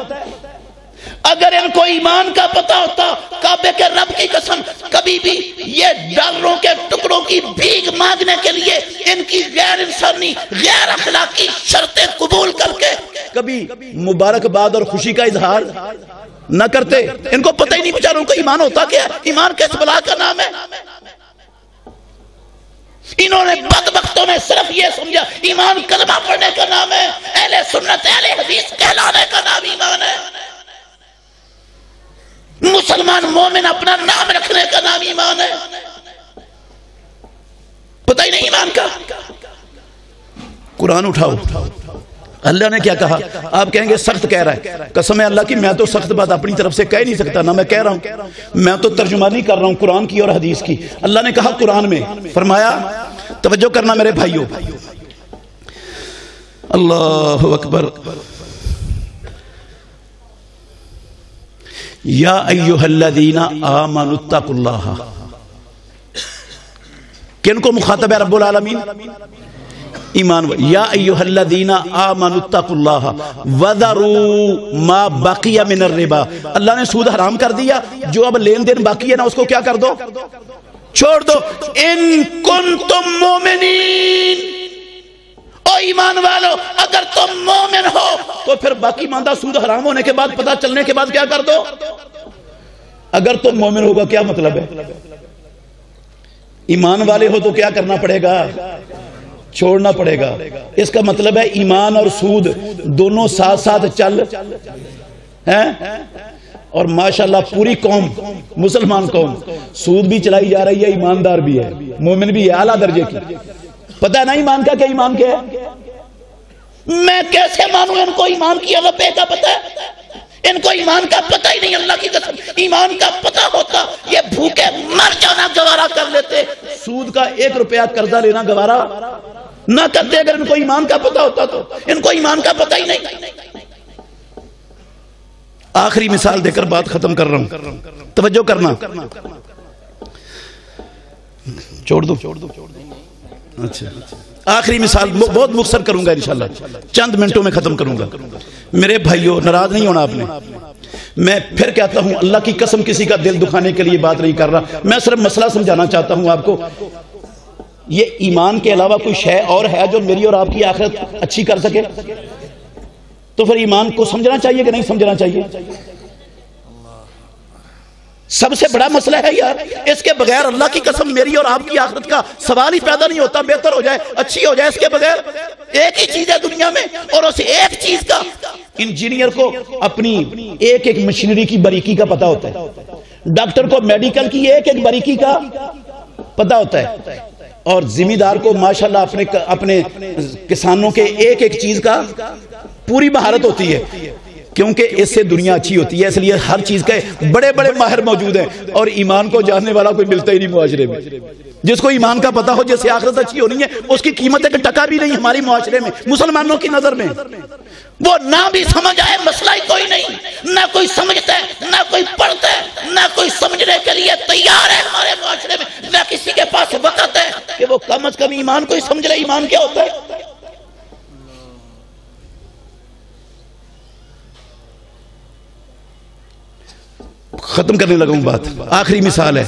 اگر ان کو ایمان کا پتہ ہوتا، کعبے کے رب کی قسم کبھی بھی یہ ڈالروں کے ٹکڑوں کی بھیک مانگنے کے لیے ان کی غیر انسانی، غیر اخلاقی شرطیں قبول کر کے کبھی مبارکباد اور خوشی کا اظہار نہ کرتے۔ ان کو پتہ ہی نہیں بیچاروں کو ایمان ہوتا کیا ہے، ایمان کس بلا کا نام ہے۔ انہوں نے بدبختوں نے صرف یہ سمجھا ایمان کلمہ پڑھنے کا نام ہے، اہل سنت اہل حدیث کہلانے کا نام ایمان ہے، مسلمان مومن اپنا نام رکھنے کا نام ایمان ہے۔ پتہ ہی نہیں ایمان کا۔ قرآن اٹھاؤ، اللہ نے کیا کہا؟ آپ کہیں گے سخت کہہ رہا ہے، قسم ہے اللہ کی میں تو سخت بات اپنی طرف سے کہہ نہیں سکتا، نہ میں کہہ رہا ہوں، میں تو ترجمانی کر رہا ہوں قرآن کی اور حدیث کی۔ اللہ نے کہا قرآن میں، فرمایا توجہ کرنا میرے بھائیوں، اللہ اکبر، یا ایہا الذین آمنوا اتقوا اللہ۔ کن کو مخاطب ہے رب العالمین؟ ایمان والے۔ یا ایہا الذین آمنوا اتقوا اللہ وذروا ما بقی من الربا۔ اللہ نے سود حرام کر دیا، جو اب لین دین باقی ہے نا اس کو کیا کر دو؟ چھوڑ دو۔ ان کنتم مومنین، او ایمان والو اگر تم مومن ہو تو پھر باقی ماندہ سود حرام ہونے کے بعد، پتہ چلنے کے بعد کیا کر دو؟ اگر تم مومن ہوگا کیا مطلب ہے؟ ایمان والے ہو تو کیا کرنا پڑے گا؟ چھوڑنا پڑے گا۔ اس کا مطلب ہے ایمان اور سود دونوں ساتھ ساتھ چل ہیں، اور ماشاءاللہ پوری قوم، مسلمان قوم سود بھی چلائی جا رہی ہے، ایماندار بھی ہے، مومن بھی ہے، اعلیٰ درجے کی۔ پتہ ہے نا ایمان کا کیا ایمان کیا ہے؟ میں کیسے مانوں ان کو ایمان کی اغبے کا پتہ ہے؟ ان کو ایمان کا پتہ ہی نہیں، اللہ کی قسم ایمان کا پتہ ہوتا یہ بھوکے مر جانا گوارا کر لیتے، سود کا 1 روپیہ قرضہ لینا گوارا نہ کرتے اگر ان کو ایمان کا پتہ ہوتا تو۔ ان کو ایمان کا پتہ ہی نہیں۔ آخری مثال دے کر بات ختم کر رہا ہوں، توجہ کرنا، چھوڑ دو اچھا آخری مثال بہت مختصر کروں گا انشاءاللہ، چند منٹوں میں ختم کروں گا۔ میرے بھائیوں ناراض نہیں ہونا آپ نے، میں پھر کہتا ہوں اللہ کی قسم کسی کا دل دکھانے کے لیے بات نہیں کر رہا، میں صرف مسئلہ سمجھانا چاہتا ہوں آپ کو۔ یہ ایمان کے علاوہ کوئی شے اور ہے جو میری اور آپ کی آخرت اچھی کر سکے؟ تو پھر ایمان کو سمجھنا چاہیے کہ نہیں سمجھنا چاہیے؟ سب سے بڑا مسئلہ ہے یار، اس کے بغیر اللہ کی قسم میری اور آپ کی آخرت کا سوال ہی پیدا نہیں ہوتا، بہتر ہو جائے، اچھی ہو جائے۔ اس کے بغیر ایک ہی چیز ہے دنیا میں، اور اس ایک چیز کا انجینئر کو اپنی ایک ایک مشینری کی باریکی کا پتہ ہوتا ہے، ڈاکٹر کو میڈیکل کی ایک ایک باریکی کا پتہ ہوتا ہے، اور ذمہ دار کو ماشاءاللہ اپنے کسانوں کے ایک ایک چیز کا پوری مہارت ہوتی ہے، کیونکہ اس سے دنیا اچھی ہوتی ہے، اس لیے ہر چیز کے بڑے بڑے ماہر موجود ہیں، اور ایمان کو جاننے والا کوئی ملتا ہی نہیں معاشرے میں۔ جس کو ایمان کا پتہ ہو، جس سے آخرت اچھی ہونی ہے، اس کی قیمت ایک ٹکا بھی نہیں ہماری معاشرے میں، مسلمانوں کی نظر میں۔ وہ نہ بھی سمجھ آئے مسئلہ ہی کوئی نہیں، نہ کوئی سمجھتا ہے، نہ کوئی پڑھتا ہے، نہ کوئی سمجھنے کے لیے تیار ہے ہمارے معاشرے میں، نہ کسی کے پاس وقت ہے کہ وہ کم از کم ایمان کو ہی سمجھ لے، ایمان کیا ہوتا ہے۔ ختم کرنے لگا ہوں بات، آخری مثال ہے،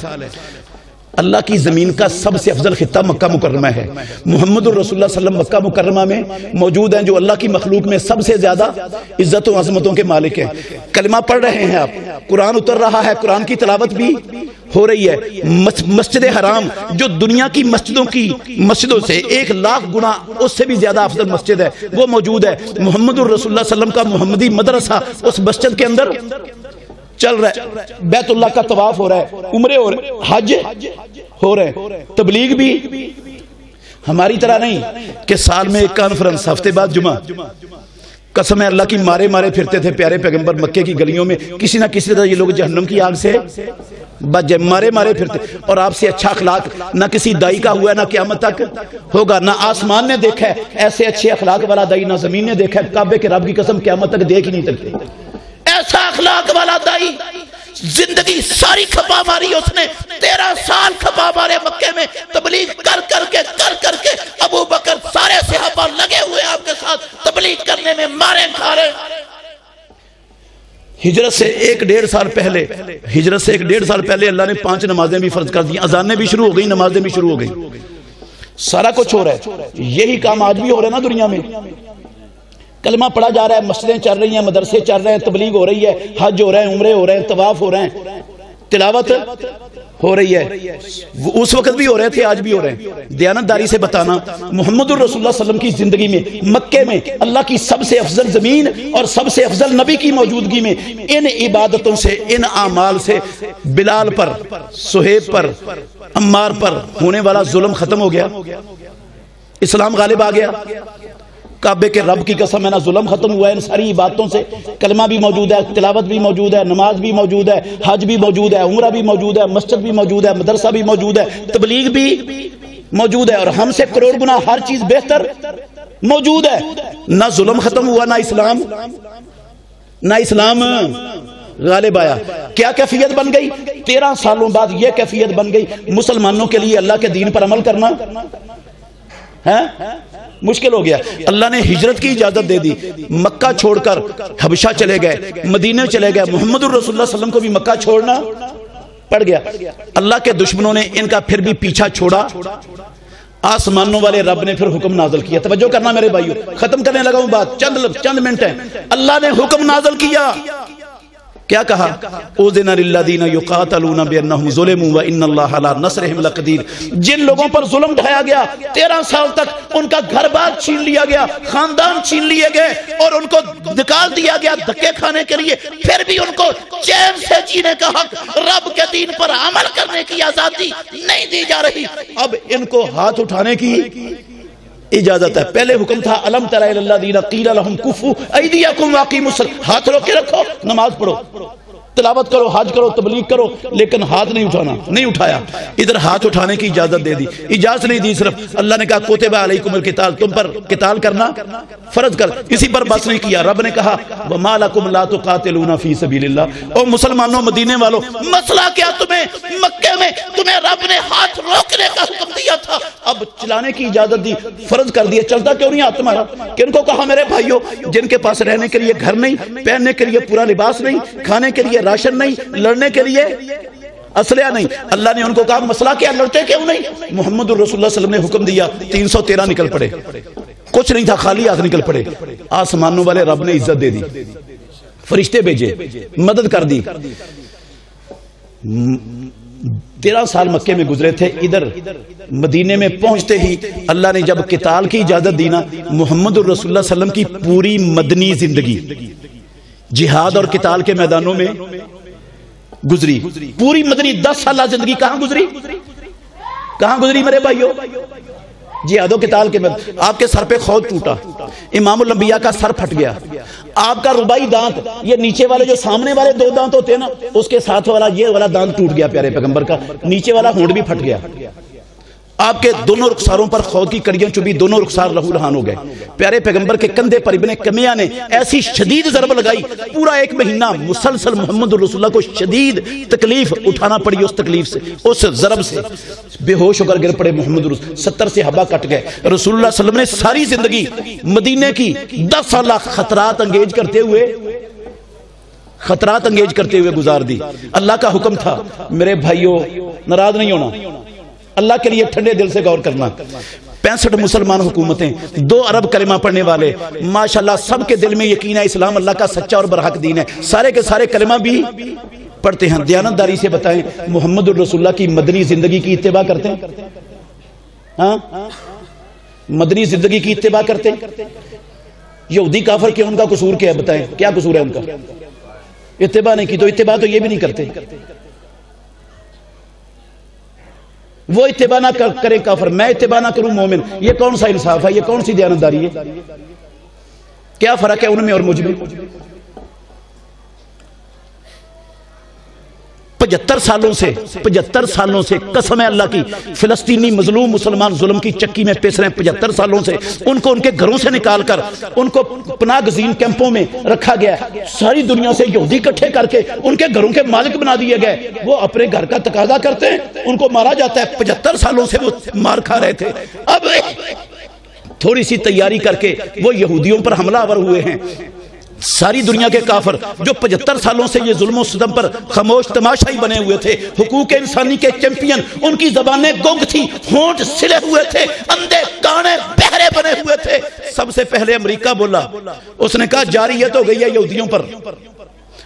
اللہ کی زمین کا سب سے افضل خطہ مکہ مکرمہ ہے. محمد الرسول اللہ صلی اللہ علیہ وسلم مکہ مکرمہ میں موجود ہیں، جو اللہ کی مخلوق میں سب سے زیادہ عزت و عظمتوں کے مالک ہیں. کلمہ پڑھ رہے ہیں آپ، قرآن اتر رہا ہے، قرآن کی تلاوت بھی ہو رہی ہے. مسجد حرام جو دنیا کی مسجدوں سے 1,00,000 گنا اس سے بھی زیادہ افضل مسجد ہے، وہ موجود ہے. محمد الرسول اللہ صلی اللہ علیہ وسلم کا محمدی مدرسہ اس مسجد کے اندر چل رہا ہے. بیت اللہ کا طواف ہو رہا ہے، عمرے ہو رہے، حج ہو رہے ہیں. تبلیغ بھی ہماری طرح نہیں کہ سال میں ایک کانفرنس، ہفتے بعد جمعہ. قسم ہے اللہ کی، مارے پھرتے تھے پیارے پیغمبر مکے کی گلیوں میں. کسی نہ کسی طرح یہ لوگ جہنم کی آگ سے بچ جائے، مارے پھرتے. اور آپ سے اچھا اخلاق نہ کسی دائی کا ہوا ہے، نہ قیامت تک ہوگا. نہ آسمان نے دیکھا ہے ایسے اچھے اخلاق والا دائی، نہ زمین نے دیکھا ہے. کعبے کے رب کی قسم قیامت تک دیکھ ہی نہیں سکتے ایسا اخلاق والا دائی. زندگی ساری کھپا ماری اس نے، 13 سال کھپا مارے مکے میں تبلیغ کر کے. ابو بکر سارے صحابہ لگے ہوئے آپ کے ساتھ تبلیغ کرنے میں، مارے کھا رہے. ہجرت سے 1.5 سال پہلے اللہ نے 5 نمازیں بھی فرض کر دی. اذانیں بھی شروع ہو گئی، نمازیں بھی شروع ہو گئی. سارا کچھ ہو رہا ہے. یہی کام آج بھی ہو رہا ہے نا دنیا میں. کلمہ پڑھا جا رہا ہے، مسجدیں چل رہی ہیں، مدرسے چل رہے ہیں، تبلیغ ہو رہی ہے، حج ہو رہے ہیں، عمرے ہو رہے ہیں، طواف ہو رہے ہیں، تلاوت ہو رہی ہے. اس وقت بھی ہو رہے تھے، آج بھی ہو رہے ہیں. دیانتداری سے بتانا، محمد الرسول اللہ صلی اللہ علیہ وسلم کی زندگی میں مکے میں اللہ کی سب سے افضل زمین اور سب سے افضل نبی کی موجودگی میں ان عبادتوں سے، ان اعمال سے بلال پر، سہیب پر، عمار پر ہونے والا ظلم ختم ہو گیا. اسلام غالب آ گیا. کعبے کے رب کی قسم ہے نا، ظلم ختم ہوا ہے ان ساری عبادتوں سے. کلمہ بھی موجود ہے، تلاوت بھی موجود ہے، نماز بھی موجود ہے، حج بھی موجود ہے، عمرہ بھی موجود ہے، مسجد بھی موجود ہے، مدرسہ بھی موجود ہے، تبلیغ بھی موجود ہے. اور ہم سے کروڑ گنا ہر چیز بہتر موجود ہے. نہ ظلم ختم ہوا، نہ اسلام غالب آیا. کیا کیفیت بن گئی؟ 13 سالوں بعد یہ کیفیت بن گئی. مسلمانوں کے لیے اللہ کے دین پر عمل کرنا ہے مشکل ہو گیا. اللہ نے ہجرت کی اجازت دے دی. مکہ چھوڑ کر حبشہ چلے گئے، مدینے چلے گئے. محمد الرسول اللہ صلی اللہ علیہ وسلم کو بھی مکہ چھوڑنا پڑ گیا. اللہ کے دشمنوں نے ان کا پھر بھی پیچھا چھوڑا. آسمانوں والے رب نے پھر حکم نازل کیا. توجہ کرنا میرے بھائیو، ختم کرنے لگا ہوں بات، چند منٹ ہیں. اللہ نے حکم نازل کیا. کیا کہا؟ اذن للذین یقاتلون بانہم ظلموا وان اللہ علی نصرہم لقدیر. جن لوگوں پر ظلم ڈھایا گیا، 13 سال تک ان کا گھر بار چھین لیا گیا، خاندان چھین لیے گئے اور ان کو نکال دیا گیا دھکے کھانے کے لیے، پھر بھی ان کو چین سے جینے کا حق، رب کے دین پر عمل کرنے کی آزادی نہیں دی جا رہی. اب ان کو ہاتھ اٹھانے کی اجازت ہے. پہلے حکم تھا الم تر الی الذین قیل لهم کفوا ایدیکم واقیموا الصلاۃ، ہاتھ روک کے رکھو، نماز پڑھو، تلاوت کرو، حج کرو، تبلیغ کرو، لیکن ہاتھ نہیں اٹھانا. نہیں اٹھایا. ادھر ہاتھ اٹھانے کی اجازت دے دی. اجازت نہیں دی، صرف اللہ نے کہا کتب علیکم القتال، تم پر قتال کرنا فرض کر. اسی پر بس نہیں کیا. رب نے کہا وما لکم لا تقاتلون فی سبیل اللہ. او مسلمانوں، مدینے والوں، مسئلہ کیا تمہیں مکے میں تمہیں رب نے ہاتھ روکنے کا حکم دیا تھا، اب چلانے کی اجازت دی، فرض کر دیا، چلتا کیوں نہیں ہاتھ تمہارا؟ کن کو کہا میرے بھائیوں، جن کے پاس رہنے کے لیے گھر نہیں، پہننے کے لیے پورا لباس نہیں، کھانے کے لیے راشن نہیں، لڑنے کے لیے اسلحہ نہیں. اللہ نے ان کو کہا مسئلہ کیا، لڑتے کیوں نہیں؟ محمد الرسول اللہ صلی اللہ علیہ وسلم نے حکم دیا، 313 نکل پڑے. کچھ نہیں تھا، خالی ہاتھ نکل پڑے. آسمانوں والے رب نے عزت دے دی، فرشتے بھیجے، مدد کر دی. 13 سال مکے میں گزرے تھے. ادھر مدینے میں پہنچتے ہی اللہ نے جب قتال کی اجازت دی نا، محمد الرسول اللہ صلی اللہ علیہ وسلم کی پوری مدنی زندگی جہاد اور قتال کے میدانوں میں گزری. پوری مدنی 10 سالہ زندگی کہاں گزری میرے بھائیو؟ جہاد و قتال کے میدان. آپ کے سر پہ خود ٹوٹا، امام الانبیاء کا سر پھٹ گیا. آپ کا ربائی دانت، یہ نیچے والے جو سامنے والے 2 دانت ہوتے ہیں نا، اس کے ساتھ والا یہ والا دانت ٹوٹ گیا پیارے پیغمبر کا. نیچے والا ہونٹ بھی پھٹ گیا. آپ کے دونوں رخساروں پر خود کی کڑیاں چبھی، دونوں رخسار لہو لہان ہو گئے. پیارے پیغمبر کے کندھے پر ابن کمیہ نے ایسی شدید ضرب لگائی، پورا 1 مہینہ مسلسل محمد رسول اللہ کو شدید تکلیف اٹھانا پڑی. اس تکلیف سے، اس ضرب سے بے ہوش ہو کر گر پڑے محمد رسول. 70 صحابہ کٹ گئے. رسول اللہ صلی اللہ علیہ وسلم نے ساری زندگی مدینے کی 10 سالہ خطرات انگیج کرتے ہوئے خطرات انگیز کرتے ہوئے گزار دی. اللہ کا حکم تھا. میرے بھائیوں ناراض نہیں ہونا, اللہ کے لیے ٹھنڈے دل سے غور کرنا. 65 مسلمان حکومتیں, 2 ارب کلمہ پڑھنے والے, ماشاءاللہ سب کے دل میں یقین ہے اسلام اللہ کا سچا اور برحق دین ہے, سارے کے سارے کلمہ بھی پڑھتے ہیں. دیانتداری سے بتائیں محمد الرسول اللہ کی مدنی زندگی کی اتباع کرتے ہیں؟ ہاں مدنی زندگی کی اتباع کرتے ہیں؟ یہودی کافر کیا ان کا قصور کیا ہے؟ بتائیں کیا قصور ہے ان کا؟ اتباع نہیں کی تو اتباع تو یہ بھی نہیں کرتے. وہ اتباع نہ کرے کافر, میں اتباع نہ کروں مومن, یہ کون سا انصاف ہے؟ یہ کون سی دیانتداری ہے؟ کیا فرق ہے ان میں اور مجھ میں؟ 75 سالوں سے قسم ہے اللہ کی فلسطینی مظلوم مسلمان ظلم کی چکی میں پیس رہے ہیں. 75 سالوں سے ان کو ان کے گھروں سے نکال کر ان کو پناہ گزین کیمپوں میں رکھا گیا. ساری دنیا سے یہودی اکٹھے کر کے ان کے گھروں کے مالک بنا دیے گئے. وہ اپنے گھر کا تقاضا کرتے ہیں, ان کو مارا جاتا ہے. 75 سالوں سے وہ مار کھا رہے تھے. اب تھوڑی سی تیاری کر کے وہ یہودیوں پر حملہ آور ہوئے ہیں. ساری دنیا کے کافر جو 75 سالوں سے یہ ظلم و ستم پر خاموش تماشائی بنے ہوئے تھے, حقوق انسانی کے چیمپئن, ان کی زبانیں گنگ تھی, ہونٹ سلے ہوئے تھے, اندھے کانے بہرے بنے ہوئے تھے. سب سے پہلے امریکہ بولا, اس نے کہا جاریت ہو گئی ہے یہودیوں پر.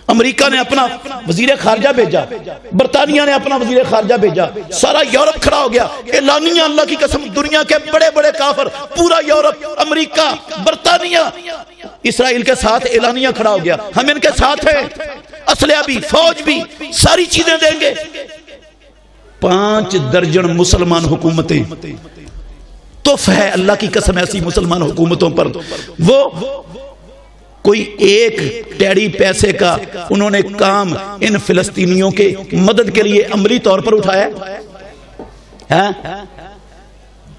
امریکہ نے اپنا وزیر خارجہ بھیجا, برطانیہ نے اپنا وزیر خارجہ بھیجا, سارا یورپ کھڑا ہو گیا. اعلانیہ اللہ کی قسم دنیا کے بڑے بڑے کافر, پورا یورپ, امریکہ, برطانیہ, اسرائیل کے ساتھ اعلانیہ کھڑا ہو گیا, ہم ان کے ساتھ ہیں, اسلحہ بھی, فوج بھی, ساری چیزیں دیں گے. 5 درجن مسلمان حکومتیں, توف ہے اللہ کی قسم ایسی مسلمان حکومتوں پر. وہ کوئی ایک ٹیڑی پیسے کا انہوں نے کام ان فلسطینیوں کے مدد کے لیے عملی طور پر اٹھایا ہے؟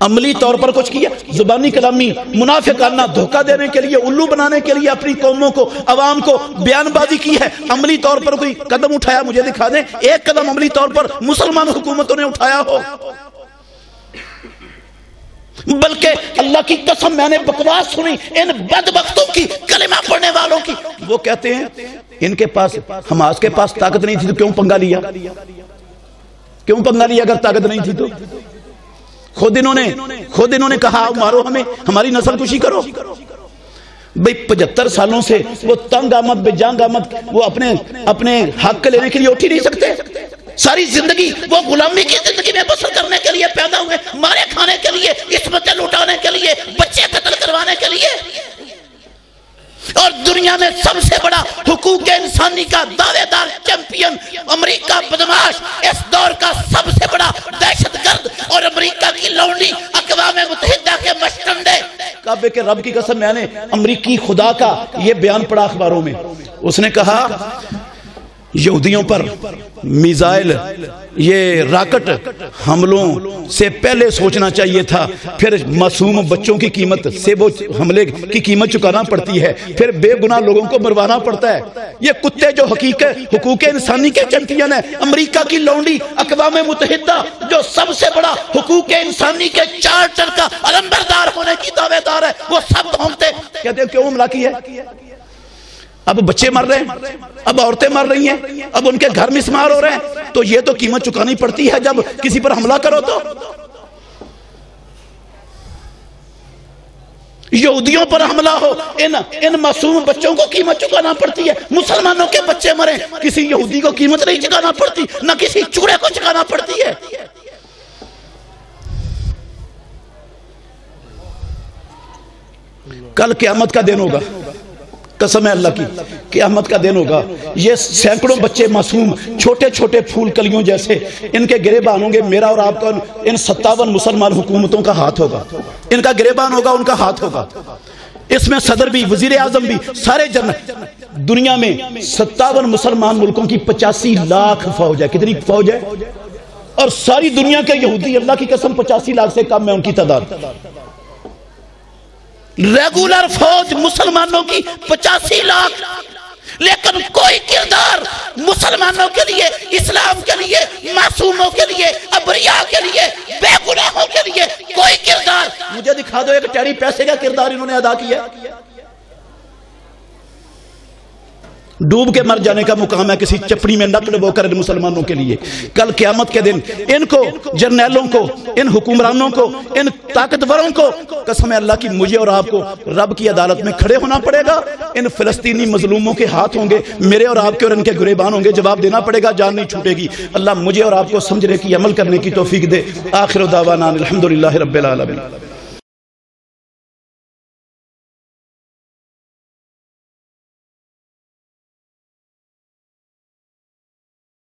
عملی طور پر کچھ کیا؟ زبانی کلامی منافقانہ دھوکہ دینے کے لیے, الو بنانے کے لیے اپنی قوموں کو, عوام کو بیان بازی کی ہے. عملی طور پر کوئی قدم اٹھایا مجھے دکھا دیں ایک قدم عملی طور پر مسلمان حکومتوں نے اٹھایا ہو. بلکہ اللہ کی قسم میں نے بکواس سنی ان بدبختوں کی, کلمہ پڑھنے والوں کی. وہ کہتے ہیں ان کے پاس, حماس کے پاس طاقت نہیں تھی تو کیوں پنگا لیا؟ کیوں پنگا لیا اگر طاقت نہیں تھی تو؟ خود انہوں نے کہا مارو ہمیں, ہماری نسل کشی کرو. بھئی 75 سالوں سے وہ تنگ آمد بے جانگ آمد, وہ اپنے حق لینے کے لیے اٹھ ہی نہیں سکتے. ساری زندگی وہ غلامی کی زندگی میں بسر کرنے کے لیے پیدا ہوئے, مارے کھانے کے لیے, عصمتیں لوٹانے کے لیے, بچے قتل کروانے کے لیے. اور دنیا میں سب سے بڑا حقوق انسانی کا دعوے دار چیمپئن امریکہ بدماش, اس دور کا سب سے بڑا دہشت گرد, اور امریکہ کی لونڈی اقوام متحدہ کے مشتندے. کعبے کے رب کی قسم میں نے امریکی خدا کا یہ بیان پڑھا اخباروں میں. اس نے کہا یہودیوں پر میزائل, یہ راکٹ حملوں سے پہلے سوچنا چاہیے تھا. پھر معصوم بچوں کی قیمت سے وہ حملے کی قیمت چکانا پڑتی ہے, پھر بے گناہ لوگوں کو مروانا پڑتا ہے. یہ کتے جو حقوق انسانی کے چیمپئن ہیں, امریکہ کی لونڈی اقوام متحدہ جو سب سے بڑا حقوق انسانی کے چارٹر کا علمبردار ہونے کی دعوے دار ہے, وہ سب دھونکتے کہتے ہیں کیوں حملہ کی ہے؟ اب بچے مر رہے ہیں, اب عورتیں مر رہی ہیں, اب ان کے گھر مسمار ہو رہے ہیں, تو یہ تو قیمت چکانی پڑتی ہے جب کسی پر حملہ کرو. تو یہودیوں پر حملہ ہو, ان معصوم بچوں کو قیمت چکانا پڑتی ہے. مسلمانوں کے بچے مریں, کسی یہودی کو قیمت نہیں چکانا پڑتی, نہ کسی چوڑے کو چکانا پڑتی ہے. کل قیامت کا دن ہوگا, قسم ہے اللہ کی, قیامت کا دن ہوگا. یہ سینکڑوں بچے معصوم چھوٹے چھوٹے پھول کلیوں جیسے ان کے گریبان ہوں گے. میرا اور آپ کا ان 57 مسلمان حکومتوں کا ہاتھ ہوگا, ان کا گریبان ہوگا, ان کا ہاتھ ہوگا. اس میں صدر بھی, وزیر اعظم بھی, سارے جنرل. دنیا میں 57 مسلمان ملکوں کی 85 لاکھ فوج ہے. کتنی فوج ہے؟ اور ساری دنیا کے یہودی اللہ کی قسم 85 لاکھ سے کم ہے ان کی تعداد. ریگولر فوج مسلمانوں کی 85 لاکھ, لیکن کوئی کردار مسلمانوں کے لیے, اسلام کے لیے, معصوموں کے لیے, ابریا کے لیے, بے گناہوں کے لیے کوئی کردار. مجھے دکھا دو ایک ٹیڑی پیسے کا کردار انہوں نے ادا کیا. ڈوب کے مر جانے کا مقام ہے کسی چپڑی میں نک ڈبو کر مسلمانوں کے لیے. کل قیامت کے دن ان کو، جرنیلوں کو، ان حکمرانوں کو، ان طاقتوروں کو قسم اللہ کی مجھے اور آپ کو رب کی عدالت میں کھڑے ہونا پڑے گا. ان فلسطینی مظلوموں کے ہاتھ ہوں گے، میرے اور آپ کے اور ان کے گریبان ہوں گے، جواب دینا پڑے گا، جان نہیں چھوٹے گی. اللہ مجھے اور آپ کو سمجھنے کی، عمل کرنے کی توفیق دے. آخر دعوانا الحمدللہ رب العالمین.